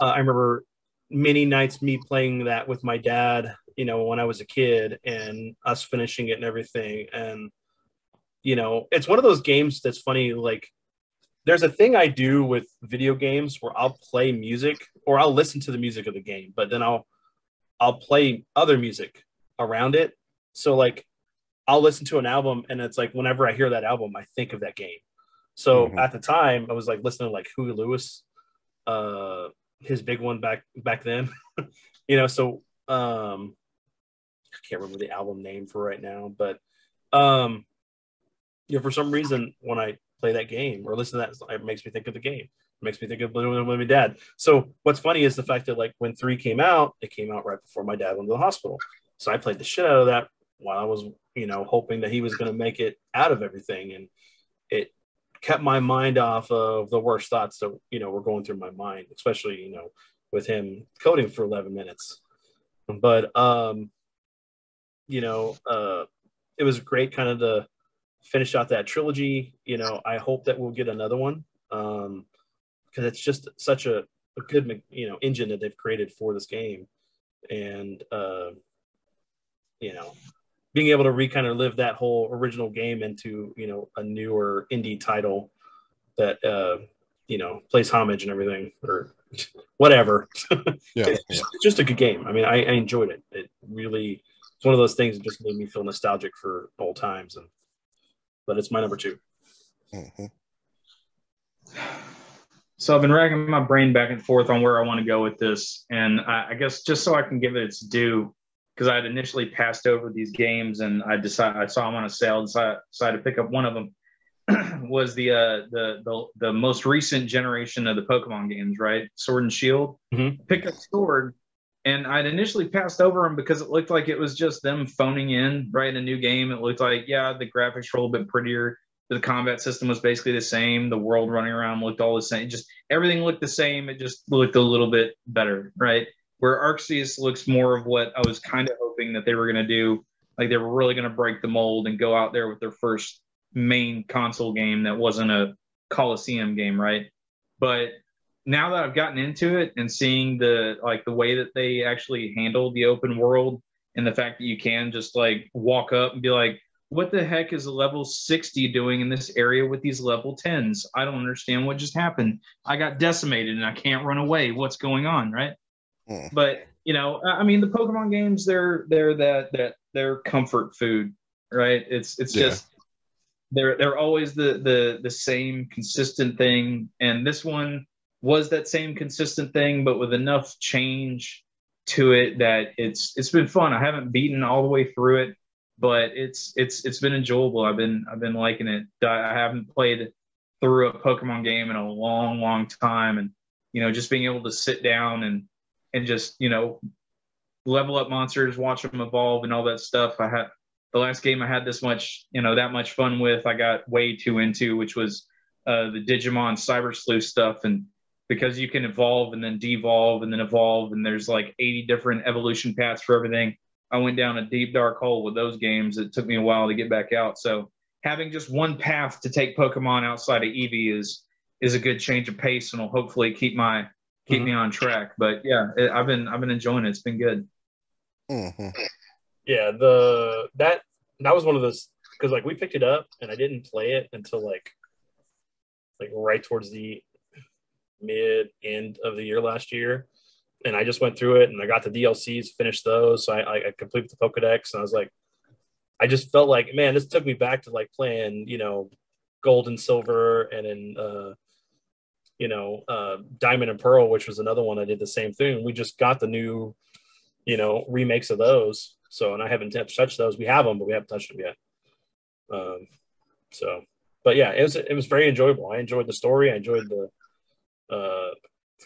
remember many nights me playing that with my dad, you know, when I was a kid, and us finishing it and everything. And, you know, it's one of those games that's funny, like, there's a thing I do with video games where I'll play music or I'll listen to the music of the game, but then I'll play other music around it. So, like, I'll listen to an album and it's like whenever I hear that album, I think of that game. So at the time I was like listening to like Huey Lewis, his big one back then, you know, so I can't remember the album name for right now, but you know, for some reason when I play that game or listen to that, it makes me think of the game. It makes me think of my dad. So what's funny is the fact that, like, when 3 came out, it came out right before my dad went to the hospital. So I played the shit out of that while I was, you know, hoping that he was going to make it out of everything. And it kept my mind off of the worst thoughts that, you know, were going through my mind, especially, you know, with him coding for 11 minutes. But, you know, it was great kind of to finish out that trilogy. You know, I hope that we'll get another one because it's just such a good, you know, engine that they've created for this game. And, you know, being able to kind of live that whole original game into, you know, a newer indie title that, you know, plays homage and everything or whatever. It's just a good game. I mean, I enjoyed it. It really, it's one of those things that just made me feel nostalgic for old times. But it's my number 2. So I've been racking my brain back and forth on where I want to go with this. And I guess just so I can give it its due, because I had initially passed over these games and I saw them on a sale and decided to pick up one of them, was the most recent generation of the Pokemon games, right? Sword and Shield. Picked up Sword, and I'd initially passed over them because it looked like it was just them phoning in, right? A new game. It looked like, yeah, the graphics were a little bit prettier. The combat system was basically the same. The world running around looked all the same. Just everything looked the same. It just looked a little bit better, right? Where Arceus looks more of what I was kind of hoping that they were going to do. Like they were really going to break the mold and go out there with their first main console game that wasn't a Coliseum game, right? But now that I've gotten into it and seeing the way that they actually handle the open world and the fact that you can just like walk up and be like, what the heck is a level 60 doing in this area with these level 10s? I don't understand what just happened. I got decimated and I can't run away. What's going on, right? But you know, I mean, the Pokemon games, they're comfort food, right? It's just they're always the same consistent thing, and this one was that same consistent thing, but with enough change to it that it's been fun. I haven't beaten all the way through it, but it's been enjoyable. I've been liking it. I haven't played through a Pokemon game in a long time, and you know, just being able to sit down and just, you know, level up monsters, watch them evolve and all that stuff. I had the last game I had this much, you know, that much fun with, I got way too into, which was the Digimon Cyber Sleuth stuff. And because you can evolve and then devolve and then evolve, and there's like 80 different evolution paths for everything, I went down a deep dark hole with those games. It took me a while to get back out. So having just one path to take Pokemon outside of Eevee is a good change of pace, and will hopefully keep me on track. But yeah, I've been enjoying it. It's been good. Yeah, that was one of those, because like we picked it up and I didn't play it until like right towards the mid end of the year last year, and I just went through it and I got the DLCs, finished those, so I completed the Pokedex, and I was like, I just felt like, man, this took me back to like playing, you know, Gold and Silver, and then you know, Diamond and Pearl, which was another one I did the same thing. We just got the new, you know, remakes of those. So, and I haven't touched those. We have them, but we haven't touched them yet. So, but yeah, it was very enjoyable. I enjoyed the story. I enjoyed the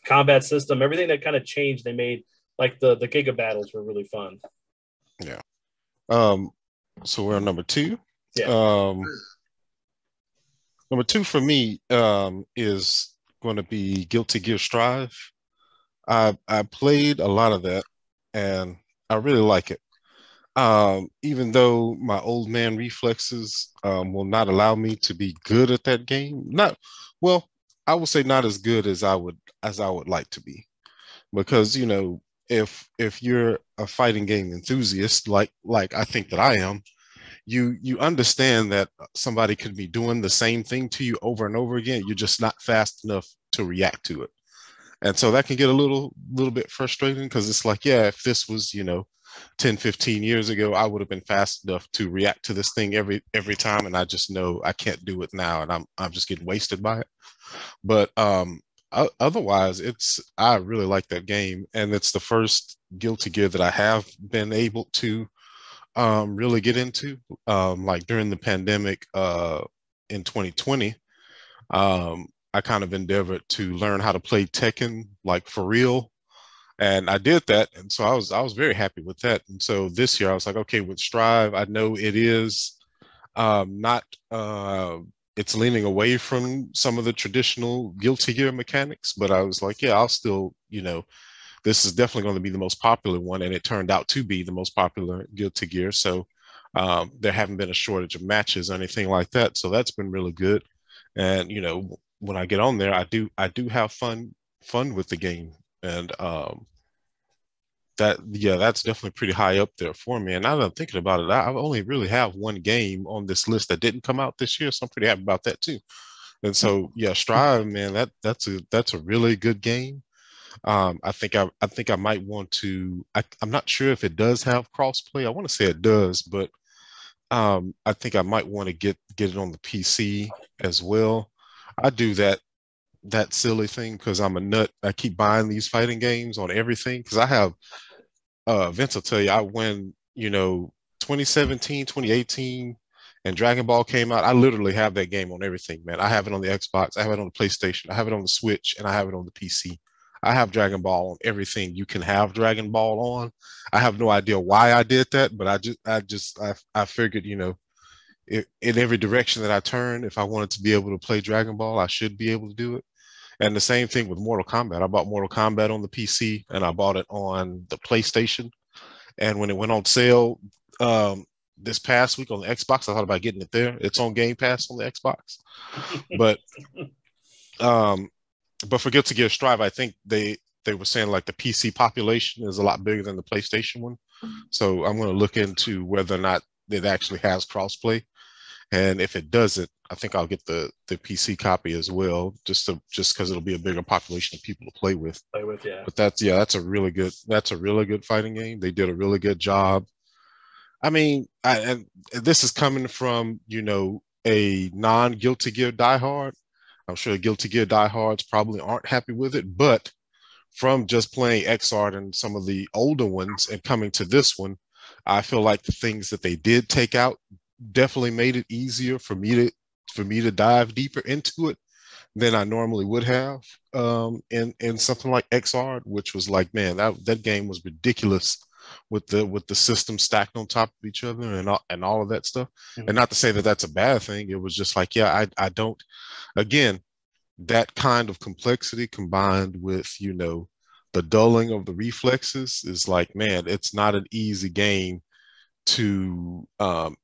combat system, everything that kind of changed. They made like the Giga battles were really fun. Yeah. So we're on number 2. Yeah. Number 2 for me is going to be Guilty Gear Strive. I played a lot of that, and I really like it. Even though my old man reflexes will not allow me to be good at that game. Not well, I would say not as good as I would like to be, because you know, if you're a fighting game enthusiast like I think that I am, you understand that somebody could be doing the same thing to you over and over again. You're just not fast enough to react to it. And so that can get a little bit frustrating, because it's like, yeah, if this was, you know, 10, 15 years ago, I would have been fast enough to react to this thing every time. And I just know I can't do it now, and I'm just getting wasted by it. But otherwise, I really like that game. And it's the first Guilty Gear that I have been able to really get into. Like during the pandemic in 2020, I kind of endeavored to learn how to play Tekken like for real, and I did that, and so I was very happy with that. And so this year I was like, okay, with Strive, I know it is not it's leaning away from some of the traditional Guilty Gear mechanics, but I was like, yeah, I'll still, you know, this is definitely going to be the most popular one, and it turned out to be the most popular Guilty Gear. So there haven't been a shortage of matches or anything like that, so that's been really good. And you know, when I get on there, I do have fun with the game, and that's definitely pretty high up there for me. And now that I'm thinking about it, I only really have one game on this list that didn't come out this year, so I'm pretty happy about that too. And so yeah, Strive, man, that's a really good game. I think I might want to. I'm not sure if it does have crossplay. I want to say it does, but I think I might want to get it on the PC as well. I do that silly thing because I'm a nut. I keep buying these fighting games on everything because I have Vince will tell you, when, you know, 2017, 2018 and Dragon Ball came out, I literally have that game on everything, man. I have it on the Xbox, I have it on the PlayStation, I have it on the Switch, and I have it on the PC. I have Dragon Ball on everything you can have Dragon Ball on. I have no idea why I did that, but I figured, you know, in every direction that I turn, if I wanted to be able to play Dragon Ball, I should be able to do it. And the same thing with Mortal Kombat. I bought Mortal Kombat on the PC and I bought it on the PlayStation. And when it went on sale this past week on the Xbox, I thought about getting it there. It's on Game Pass on the Xbox. But for Guilty Gear Strive, I think they were saying like the PC population is a lot bigger than the PlayStation one. So I'm going to look into whether or not it actually has crossplay. And if it doesn't, I think I'll get the PC copy as well, just because it'll be a bigger population of people to play with. Yeah. But that's a really good fighting game. They did a really good job. I mean, and this is coming from, a non-Guilty Gear diehard. I'm sure Guilty Gear diehards probably aren't happy with it, but from just playing Xrd and some of the older ones and coming to this one, I feel like the things that they did take out definitely made it easier for me to dive deeper into it than I normally would have in something like Xrd, which was like, man, that game was ridiculous with the system stacked on top of each other and all of that stuff. Mm-hmm. And not to say that that's a bad thing. It was just like, yeah, I don't, again, that kind of complexity combined with, the dulling of the reflexes is like, man, it's not an easy game to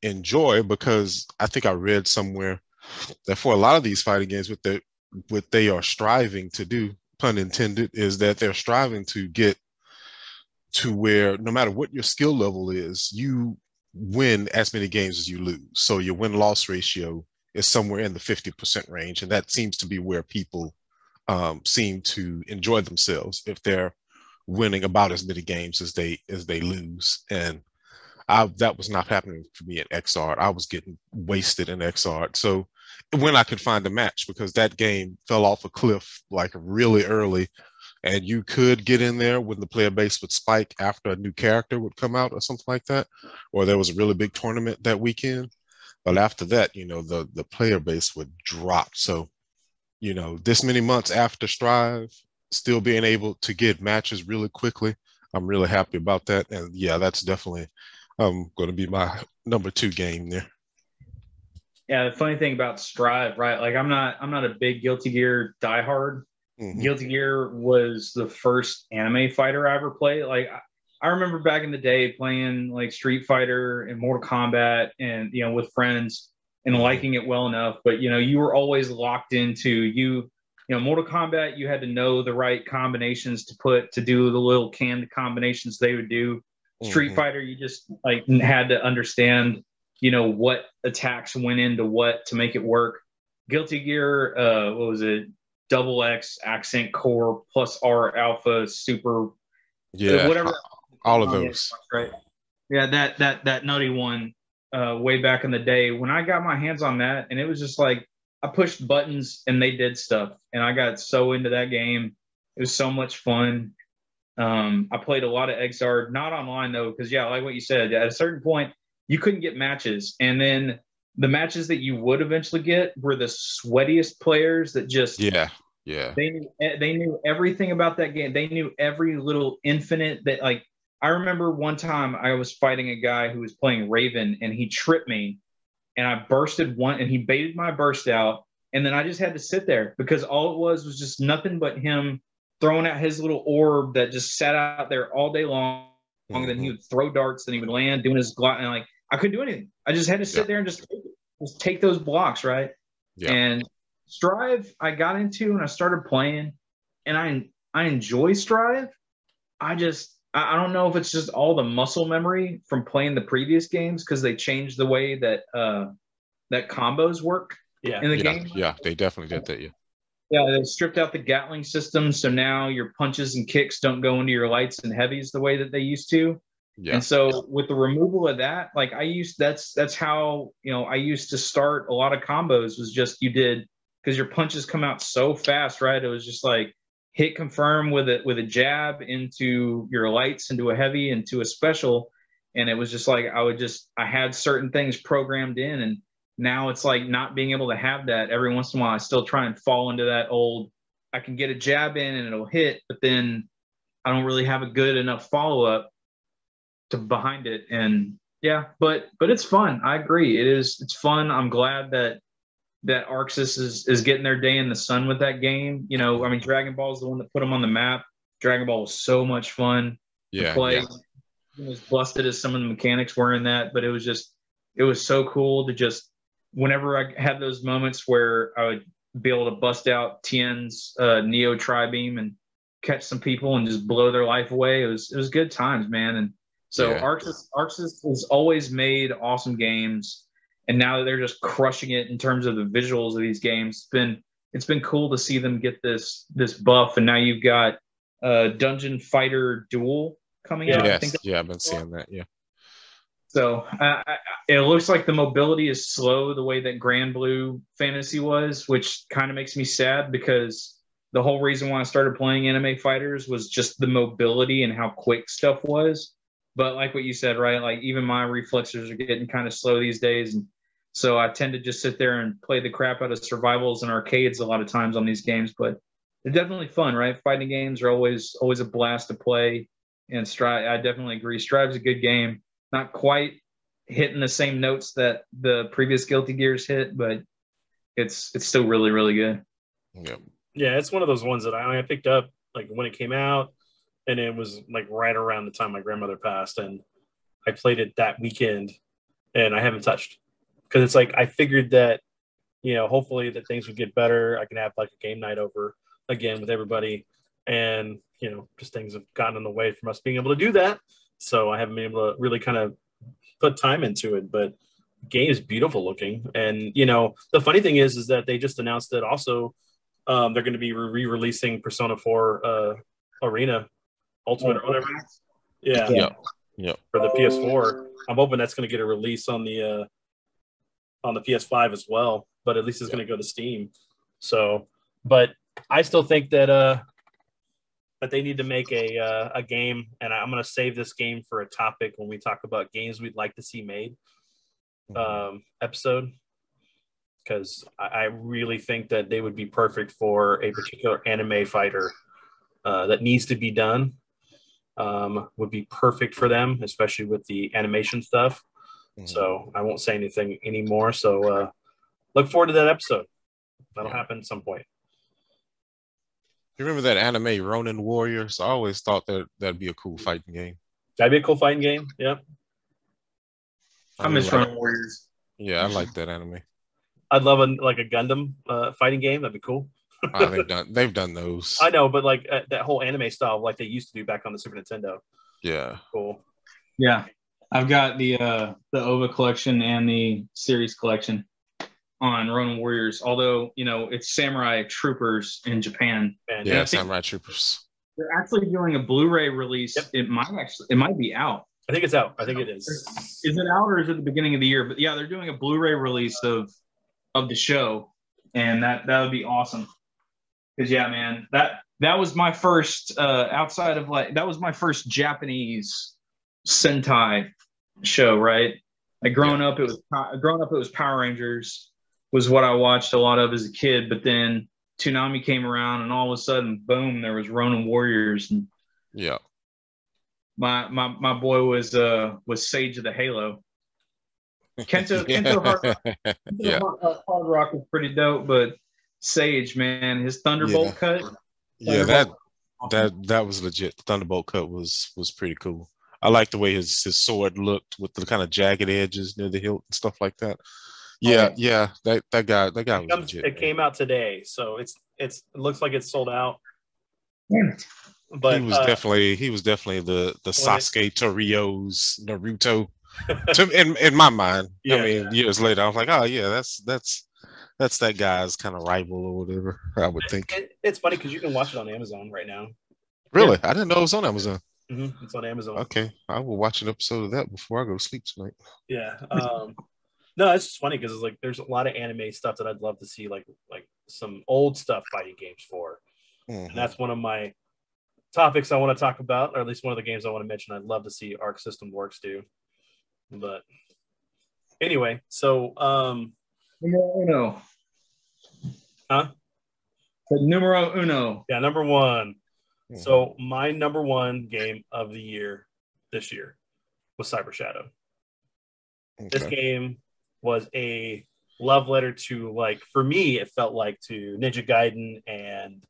enjoy, because I think I read somewhere that for a lot of these fighting games, what they are striving to do, pun intended, is that they're striving to get to where no matter what your skill level is, you win as many games as you lose. So your win-loss ratio is somewhere in the 50% range. And that seems to be where people seem to enjoy themselves, if they're winning about as many games as they lose. And that was not happening for me at Xrd. I was getting wasted in Xrd. So when I could find a match, because that game fell off a cliff like really early, and you could get in there when the player base would spike after a new character would come out or something like that, or there was a really big tournament that weekend. But after that, the player base would drop. So, this many months after Strive, still being able to get matches really quickly, I'm really happy about that. And yeah, that's definitely going to be my number 2 game there. Yeah, the funny thing about Strive, right? Like I'm not a big Guilty Gear diehard. Mm-hmm. Guilty Gear was the first anime fighter I ever played. Like I remember back in the day playing like Street Fighter and Mortal Kombat and with friends and mm-hmm. liking it well enough. But you were always locked into Mortal Kombat, you had to know the right combinations to do the little canned combinations they would do. Street mm-hmm. Fighter, you just like had to understand, what attacks went into what to make it work. Guilty Gear, what was it? Double X, Accent Core, plus R Alpha, Super, whatever. All of those, right? Yeah, that nutty one, way back in the day when I got my hands on that, and it was just like I pushed buttons and they did stuff, and I got so into that game. It was so much fun. I played a lot of Xrd, not online though, because like what you said, at a certain point you couldn't get matches, and then the matches that you would eventually get were the sweatiest players that just they knew everything about that game. They knew every little infinite that like. I remember one time I was fighting a guy who was playing Raven, and he tripped me, and I bursted one, and he baited my burst out, and then I just had to sit there because all it was just nothing but him throwing out his little orb that just sat out there all day long. Mm-hmm. And then he would throw darts, then he would land doing his glide, and like I couldn't do anything. I just had to sit there and just take those blocks, right? Yeah. And Strive, I got into and I started playing, and I enjoy Strive. I don't know if it's just all the muscle memory from playing the previous games because they changed the way that that combos work in the game. Yeah, they definitely did that. Yeah, they stripped out the Gatling system, so now your punches and kicks don't go into your lights and heavies the way that they used to. Yeah. And so with the removal of that, like that's how I used to start a lot of combos was just because your punches come out so fast, right? It was just like hit confirm with a jab into your lights, into a heavy, into a special. And it was just like, I had certain things programmed in, and now it's like not being able to have that. Every once in a while, I still try and fall into that old, I can get a jab in and it'll hit, but then I don't really have a good enough follow-up to behind it. And yeah, but it's fun. I agree. It's fun. I'm glad that Arxis is getting their day in the sun with that game. I mean, Dragon Ball is the one that put them on the map. Dragon Ball was so much fun to play. Yeah. As busted as some of the mechanics were in that, but it was so cool to just, whenever I had those moments where I would be able to bust out Tien's Neo Tri-Beam and catch some people and just blow their life away, it was good times, man. And so Arxis has always made awesome games. and now they're just crushing it in terms of the visuals of these games. It's been cool to see them get this buff, and now you've got Dungeon Fighter Duel coming out. Yes, I've been seeing that. Yeah. So it looks like the mobility is slow the way that Grand Blue Fantasy was, which kind of makes me sad because the whole reason why I started playing anime fighters was just the mobility and how quick stuff was. But like what you said, right? Like even my reflexes are getting kind of slow these days. And so I tend to just sit there and play the crap out of survivals and arcades a lot of times on these games. But they're definitely fun, right? Fighting games are always a blast to play. And Strive, I definitely agree. Strive's a good game. Not quite hitting the same notes that the previous Guilty Gears hit, but it's still really, really good. Yeah, it's one of those ones that I picked up like when it came out, and it was like right around the time my grandmother passed, and I played it that weekend, and I haven't touched because it's like I figured that, you know, hopefully that things would get better. I can have like a game night over again with everybody, and you know, just things have gotten in the way from us being able to do that. So I haven't been able to really kind of put time into it, but the game is beautiful looking. And, you know, the funny thing is that they just announced that also they're going to be re-releasing Persona 4 Arena Ultimate or whatever. Yeah. For the PS4. I'm hoping that's going to get a release on the PS5 as well, but at least it's going to go to Steam. So, but I still think that they need to make a game, and I'm going to save this game for a topic when we talk about games we'd like to see made episode, because I really think that they would be perfect for a particular anime fighter that needs to be done. Would be perfect for them, especially with the animation stuff. So I won't say anything anymore. So look forward to that episode. That'll happen at some point. You remember that anime Ronin Warriors? I always thought that'd be a cool fighting game. That'd be a cool fighting game. Yeah. I miss Ronin Warriors. Yeah, I like that anime. I'd love a Gundam fighting game. That'd be cool. They've done those. I know, but like that whole anime style, like they used to do back on the Super Nintendo. Yeah. Cool. Yeah, I've got the OVA collection and the series collection on Ronin Warriors. Although, you know, it's Samurai Troopers in Japan. Yeah, Samurai Troopers. They're actually doing a Blu-ray release. Yep. It might be out. I think it's out. I think it is. Is it out or is it the beginning of the year? But yeah, they're doing a Blu-ray release of the show, and that would be awesome. Because yeah, man, that was my first that was my first Japanese Sentai show, right? Like growing up, it was Power Rangers was what I watched a lot of as a kid. But then Toonami came around, and all of a sudden, boom, there was Ronin Warriors, and yeah, my boy was Sage of the Halo. Kento Hard Rock was pretty dope, but Sage, man, his Thunderbolt cut. Yeah, that was legit. The Thunderbolt cut was pretty cool. I like the way his sword looked with the kind of jagged edges near the hilt and stuff like that. Yeah, that guy was legit. It came out today, so it looks like it's sold out. Damn it. But he was definitely the Sasuke to Ryo's Naruto. in my mind. Yeah. I mean, years later, I was like, oh yeah, that's that guy's kind of rival or whatever, I would think. It's funny because you can watch it on Amazon right now. Really? Yeah. I didn't know it was on Amazon. Mm-hmm. It's on Amazon. Okay, I will watch an episode of that before I go to sleep tonight. Yeah. No, it's just funny because it's like there's a lot of anime stuff that I'd love to see, like some old stuff fighting games for. Mm-hmm. And that's one of my topics I want to talk about, or at least one of the games I want to mention. I'd love to see Arc System Works do. But anyway, so numero uno. Huh? Numero uno. Yeah, number one. Mm-hmm. So my number one game of the year this year was Cyber Shadow. Okay. This game was a love letter to, like, for me, it felt like to Ninja Gaiden and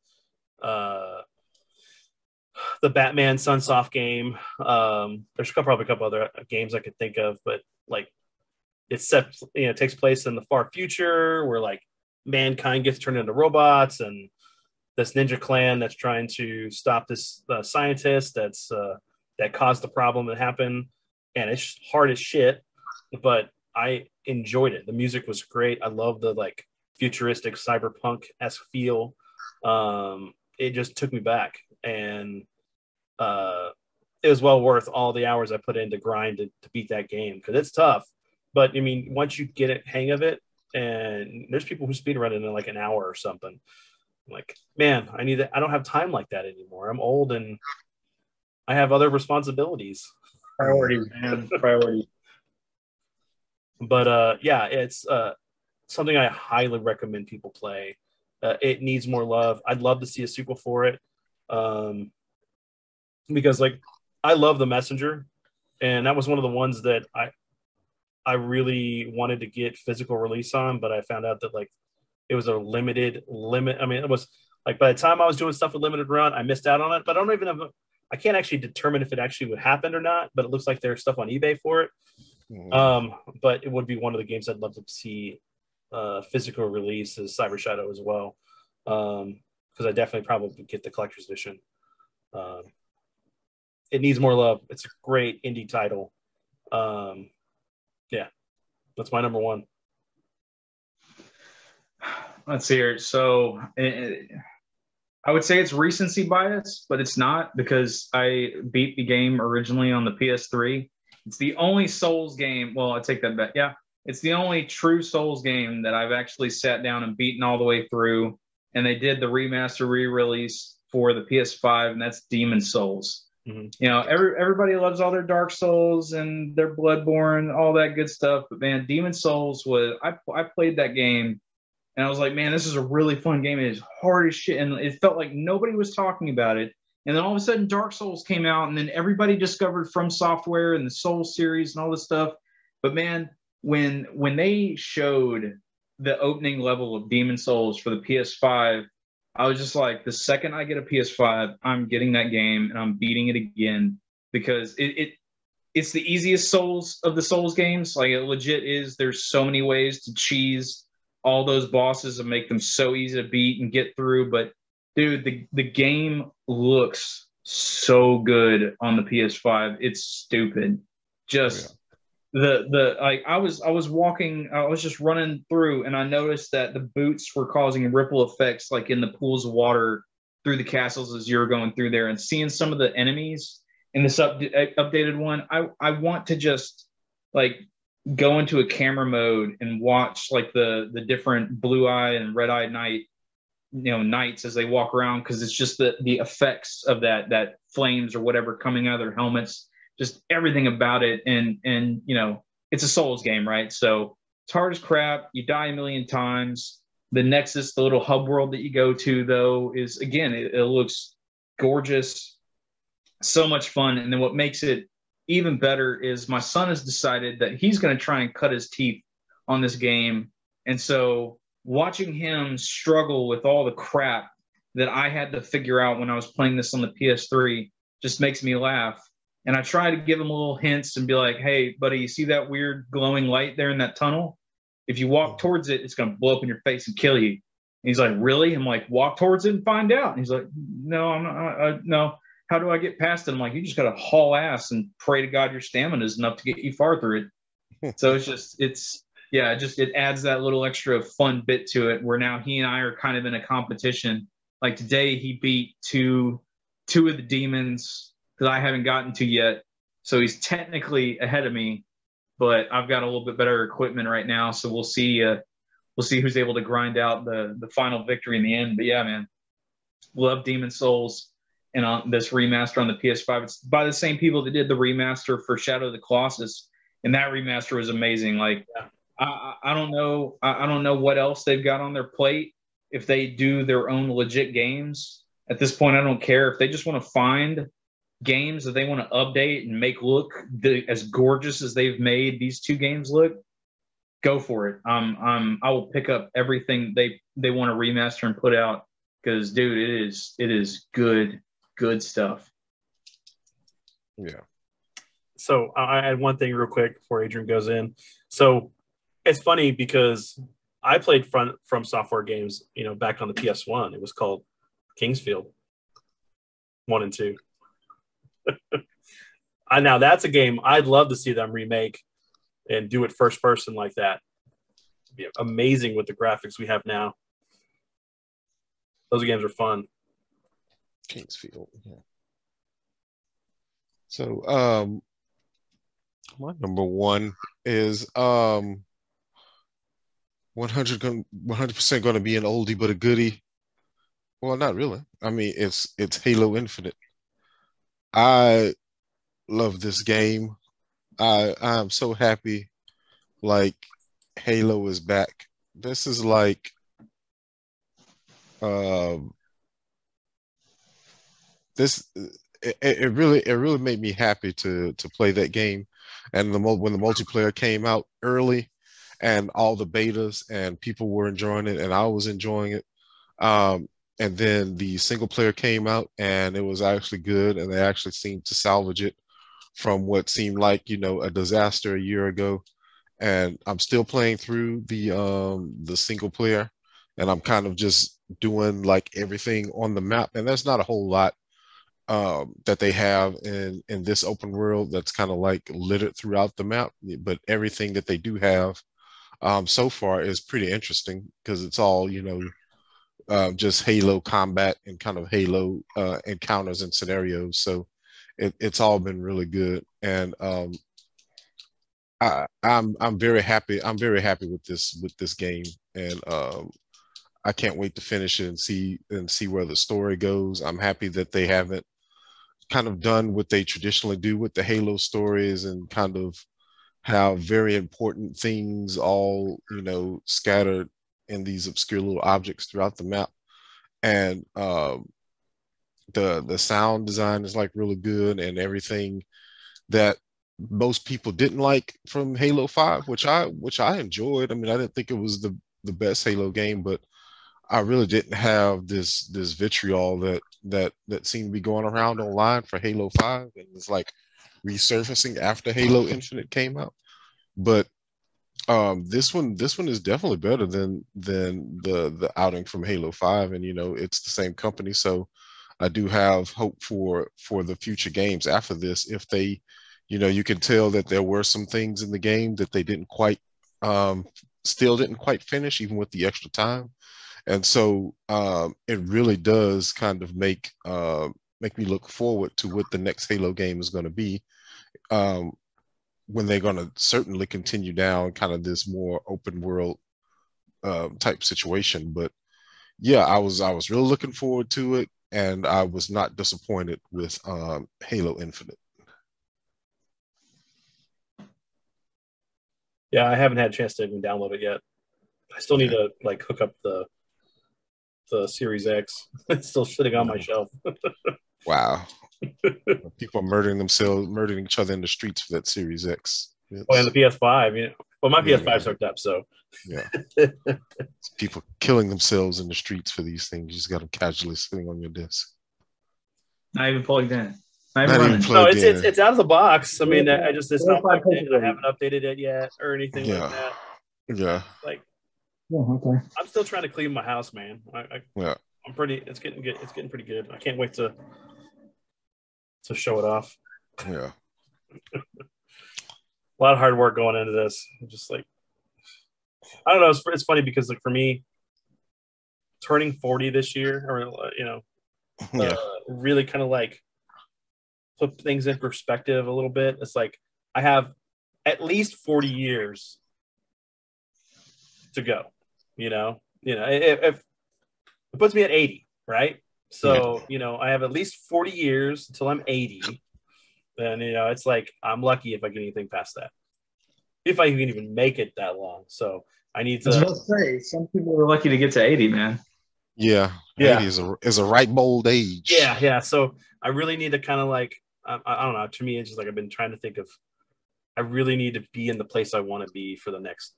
the Batman Sunsoft game. There's probably a couple other games I could think of, but like it's set, takes place in the far future where like mankind gets turned into robots, and this ninja clan that's trying to stop this scientist that caused the problem that happened. And it's hard as shit, but I enjoyed it. The music was great. I love the like futuristic cyberpunk-esque feel. It just took me back, and it was well worth all the hours I put in to grind to beat that game, because it's tough. But I mean, once you get a hang of it, and there's people who speedrun it in like an hour or something. I'm like, man, I don't have time like that anymore. I'm old and I have other responsibilities. Priorities, man. Priorities. But yeah, it's something I highly recommend people play. It needs more love. I'd love to see a sequel for it, because like I love The Messenger, and that was one of the ones that I really wanted to get physical release on, but I found out that like it was a limited limit. I mean, it was like by the time I was doing stuff with limited run, I missed out on it. But I don't even have I can't actually determine if it actually would happen or not. But it looks like there's stuff on eBay for it. But it would be one of the games I'd love to see physical release as Cyber Shadow as well, because I definitely probably get the collector's edition. It needs more love. It's a great indie title. Yeah, that's my number one. Let's see here. So I would say it's recency bias, but it's not, because I beat the game originally on the PS3. It's the only Souls game. Well, I take that back. Yeah, it's the only true Souls game that I've actually sat down and beaten all the way through. And they did the remaster re-release for the PS5, and that's Demon Souls. Mm-hmm. You know, everybody loves all their Dark Souls and their Bloodborne, all that good stuff. But man, Demon Souls was, I played that game and I was like, man, this is a really fun game. It is hard as shit. And it felt like nobody was talking about it. And then all of a sudden Dark Souls came out, and then everybody discovered From Software and the Souls series and all this stuff. But man, when they showed the opening level of Demon Souls for the PS5, I was just like, the second I get a PS5, I'm getting that game and I'm beating it again, because it's the easiest Souls of the Souls games. Like, it legit is. There's so many ways to cheese all those bosses and make them so easy to beat and get through. But dude, the game looks so good on the PS5. It's stupid. Just like I was walking, I was just running through, and I noticed that the boots were causing ripple effects like in the pools of water through the castles as you were going through there, and seeing some of the enemies in this updated one. I want to just like go into a camera mode and watch like the different blue eye and red eye knights as they walk around, because it's just the effects of that flames or whatever coming out of their helmets, just everything about it. And you know, it's a Souls game, right? So it's hard as crap. You die a million times. The Nexus, the little hub world that you go to, though, is, again, it looks gorgeous, so much fun. And then what makes it even better is my son has decided that he's going to try and cut his teeth on this game. And so watching him struggle with all the crap that I had to figure out when I was playing this on the PS3 just makes me laugh. And I try to give him a little hints and be like, hey, buddy, you see that weird glowing light there in that tunnel? If you walk towards it, it's going to blow up in your face and kill you. And he's like, really? I'm like, walk towards it and find out. And he's like, no, I'm not. No. How do I get past it? I'm like, you just got to haul ass and pray to God your stamina is enough to get you far through it. So it adds that little extra fun bit to it, where now he and I are kind of in a competition. Like today, he beat two of the demons that I haven't gotten to yet. So he's technically ahead of me, but I've got a little bit better equipment right now. So we'll see who's able to grind out the final victory in the end. But yeah, man, love Demon Souls. And on this remaster on the PS5, it's by the same people that did the remaster for Shadow of the Colossus, and that remaster was amazing. Like, I don't know what else they've got on their plate. If they do their own legit games at this point, I don't care. If they just want to find games that they want to update and make look as gorgeous as they've made these two games look, go for it. I will pick up everything they want to remaster and put out, because dude, it is good stuff. Yeah. So I had one thing real quick before Adrian goes in. So it's funny because I played From Software games, back on the PS1. It was called Kingsfield 1 and 2. Now that's a game I'd love to see them remake. and do it first person like that. It'd be amazing with the graphics we have now. Those games are fun. Kingsfield. Yeah. So my number one is 100% going to be an oldie but a goodie. Well, not really. I mean, it's Halo Infinite. I love this game. I'm so happy like Halo is back. This is like this it really made me happy to play that game. And when the multiplayer came out early and all the betas and people were enjoying it and I was enjoying it. And then the single player came out and it was actually good and they actually seemed to salvage it from what seemed like, a disaster a year ago. And I'm still playing through the single player and I'm kind of just doing like everything on the map. And there's not a whole lot that they have in this open world that's kind of like littered throughout the map. But everything that they do have so far is pretty interesting because it's all, just Halo combat and kind of Halo encounters and scenarios. So it's all been really good. And I'm very happy. I'm very happy with this game. And I can't wait to finish it and see where the story goes. I'm happy that they haven't kind of done what they traditionally do with the Halo stories and kind of have very important things all, scattered in these obscure little objects throughout the map. And the sound design is like really good and everything that most people didn't like from Halo 5, which I enjoyed. I mean, I didn't think it was the best Halo game, but I really didn't have this vitriol that seemed to be going around online for Halo 5 and it's like resurfacing after Halo Infinite came out. But this one is definitely better than the outing from Halo 5, and it's the same company, so I do have hope for the future games after this. If they, you can tell that there were some things in the game that they didn't quite still didn't quite finish even with the extra time. And so it really does kind of make me look forward to what the next Halo game is going to be, when they're going to certainly continue down kind of this more open world type situation. But yeah, I was really looking forward to it, and I was not disappointed with Halo Infinite. Yeah, I haven't had a chance to even download it yet. I still need to like hook up the Series X. It's still sitting on my shelf. Wow. People are murdering each other in the streets for that Series X. Oh, and the PS5. Well, my PS5's hooked up, so yeah. People killing themselves in the streets for these things. You just got them casually sitting on your desk. Not even plugged in. Not even no, plugged in. It's out of the box. I mean, it's not plugged in. I haven't updated it yet or anything like that. Yeah. Like, okay. I'm still trying to clean my house, man. Yeah. I'm pretty. It's getting good. It's getting pretty good. I can't wait to show it off. Yeah. A lot of hard work going into this. Just like, I don't know. It's funny because like for me, turning 40 this year, or really kind of like put things in perspective a little bit. It's like I have at least 40 years to go. If it puts me at 80, right? So I have at least 40 years until I'm 80. Then it's like I'm lucky if I get anything past that. If I can even make it that long. So I need to. I was about to say, some people are lucky to get to 80, man. Yeah. 80 is a ripe old age. Yeah. So I really need to kind of like, I don't know. To me, it's just like I've been trying to think of, I really need to be in the place I want to be for the next,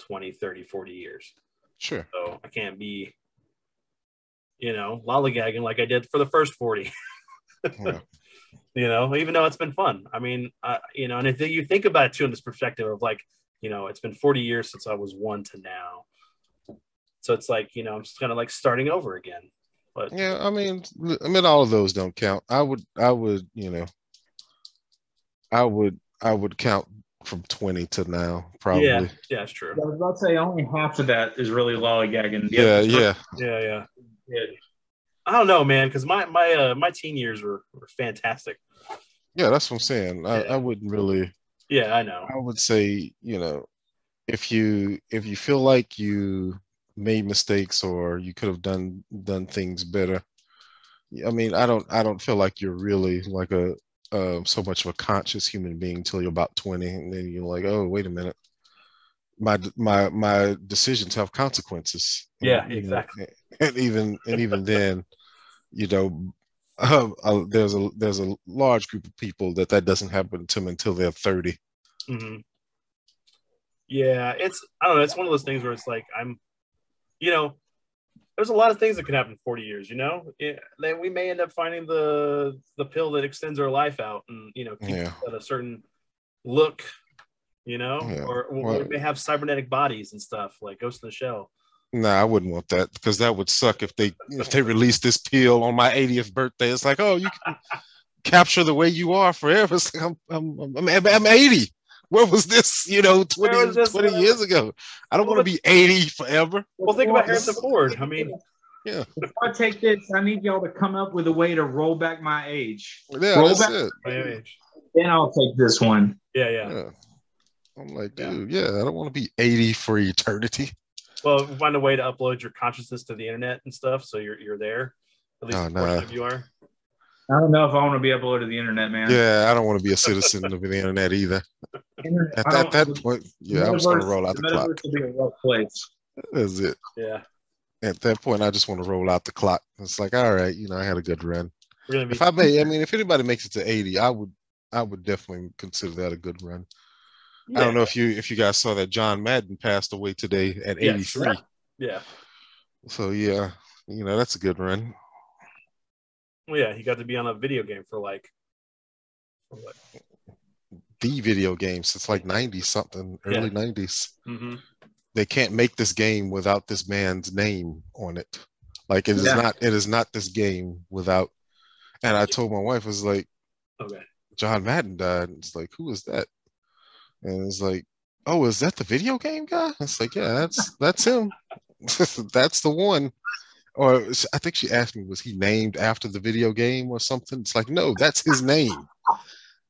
20, 30, 40 years. Sure. So I can't be, lollygagging like I did for the first 40. Yeah. Even though it's been fun. I mean, and if you think about it too in this perspective of like, it's been 40 years since I was 1 to now. So it's like, I'm just kind of like starting over again. But yeah, I mean, all of those don't count. I would count from 20 to now, Yeah, probably. yeah, it's true. I was about to say only half of that is really lollygagging. Yeah, yeah. Yeah. I don't know, man, because my teen years were fantastic. Yeah, that's what I'm saying. I wouldn't really. Yeah, I know. I would say, if you feel like you made mistakes or you could have done things better. I mean, I don't feel like you're really like a so much of a conscious human being until you're about 20, and then you're like, oh, wait a minute, my decisions have consequences. Yeah, exactly. And even then, you know, there's a large group of people that doesn't happen to them until they're 30. Mm-hmm. Yeah, I don't know. It's one of those things where it's like there's a lot of things that can happen in 40 years. Then we may end up finding the pill that extends our life out and keep Yeah. at a certain look. Yeah. Or we may have cybernetic bodies and stuff like Ghost in the Shell. Nah, I wouldn't want that because that would suck if they release this pill on my 80th birthday. It's like, oh, you can capture the way you are forever. It's like I'm 80. Where was this, 20 years ago? I don't want to be 80 forever. Well, think about Harrison Ford. I mean, yeah. Before I take this, I need y'all to come up with a way to roll back my age. Yeah, roll that's back it. My age. Then I'll take this one. Yeah. I'm like, dude, I don't want to be 80 for eternity. Well, find a way to upload your consciousness to the internet and stuff, so you're there. At least a portion of you are. I don't know if I want to be uploaded to the internet, man. Yeah, I don't want to be a citizen of the internet either. At that point, I'm just going to roll out the clock. To be a rough place. That's it. Yeah. At that point, I just want to roll out the clock. It's like, all right, I had a good run. Really? If anybody makes it to 80, I would definitely consider that a good run. Yeah. I don't know if you guys saw that John Madden passed away today at 83. Yeah. So yeah, that's a good run. Well, yeah, he got to be on a video game for what? The video game since like 90 something, early 90s. Mm-hmm. They can't make this game without this man's name on it. Like it is not this game without. And I told my wife, I was like, okay, John Madden died. It's like, who is that? And it's like, oh, is that the video game guy? It's like, yeah, that's him. That's the one. Or I think she asked me, was he named after the video game or something? It's like, no, that's his name.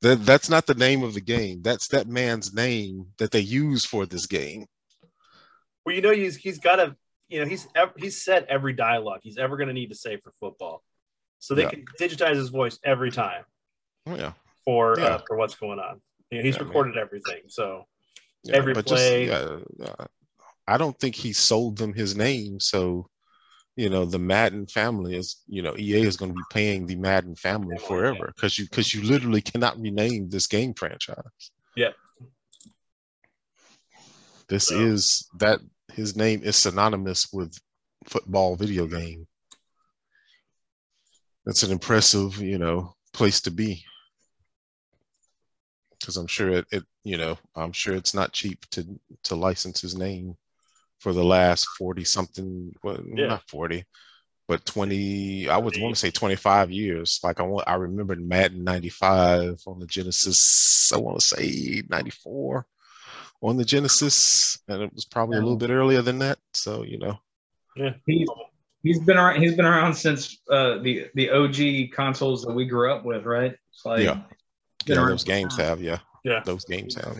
That's not the name of the game. That's that man's name that they use for this game. Well, he's got to, he's said every dialogue he's ever going to need to say for football, so they can digitize his voice every time. Oh yeah. For what's going on. He's recorded everything, so every play. I don't think he sold them his name, so the Madden family is, EA is going to be paying the Madden family forever because you literally cannot rename this game franchise. Yeah. His name is synonymous with football video game. That's an impressive, place to be. Because I'm sure I'm sure it's not cheap to license his name for the last 40 something, not 40, but 20. I would want to say 25 years. Like I remember Madden 95 on the Genesis. I want to say 94 on the Genesis, and it was probably a little bit earlier than that. So yeah, he's been around. He's been around since the OG consoles that we grew up with, right? It's like those games have those games have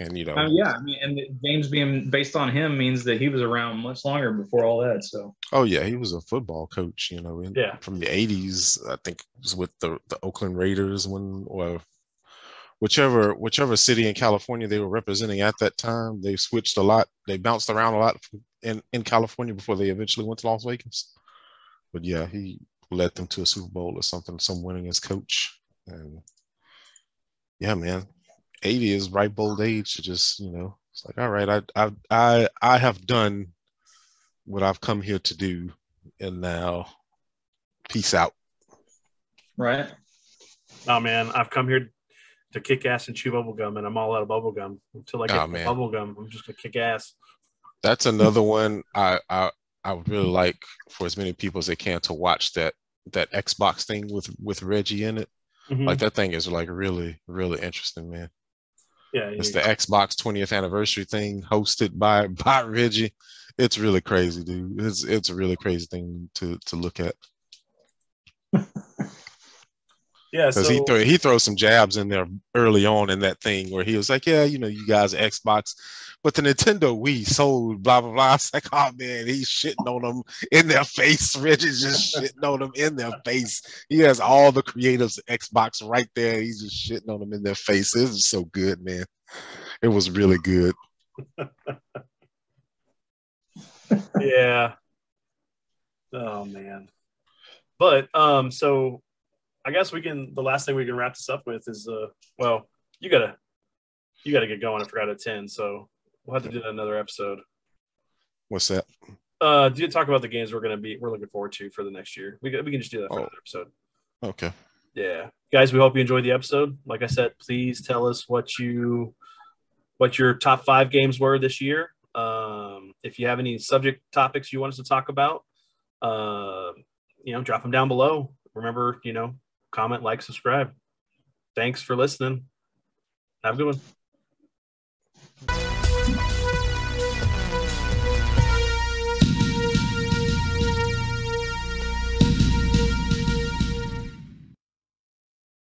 and and the games being based on him means that he was around much longer before all that. So he was a football coach, from the 80s. I think it was with the Oakland Raiders or whichever city in California they were representing at that time. They switched a lot. They bounced around a lot in California before they eventually went to Las Vegas. But yeah, he led them to a Super Bowl or something, some winning as coach. And yeah, man, 80 is ripe old age to just, it's like, all right, I have done what I've come here to do, and now peace out. Right. Oh man, I've come here to kick ass and chew bubble gum, and I'm all out of bubble gum. Until I get the bubble gum, I'm just gonna kick ass. That's another one I would really like for as many people as they can to watch that Xbox thing with Reggie in it. Mm-hmm. Like that thing is like really, really interesting, man. Yeah, It's the Xbox 20th anniversary thing hosted by Reggie. It's really crazy, dude. It's a really crazy thing to look at. yeah. Because So he throws some jabs in there early on in that thing where he was like, yeah, you guys are Xbox, but the Nintendo Wii sold blah blah blah. It's like, oh man, he's shitting on them in their face. Reggie's just shitting on them in their face. He has all the creatives of Xbox right there. He's just shitting on them in their face. It was so good, man. It was really good. yeah. Oh man. But so I guess the last thing we can wrap this up with is well, you gotta get going. I forgot to 10, so we'll have to do that another episode. What's that? Do you talk about the games we're looking forward to for the next year? We can just do that for another episode. Okay. Yeah, guys, we hope you enjoyed the episode. Like I said, please tell us what your top 5 games were this year. If you have any subject topics you want us to talk about, drop them down below. Remember, comment, like, subscribe. Thanks for listening. Have a good one.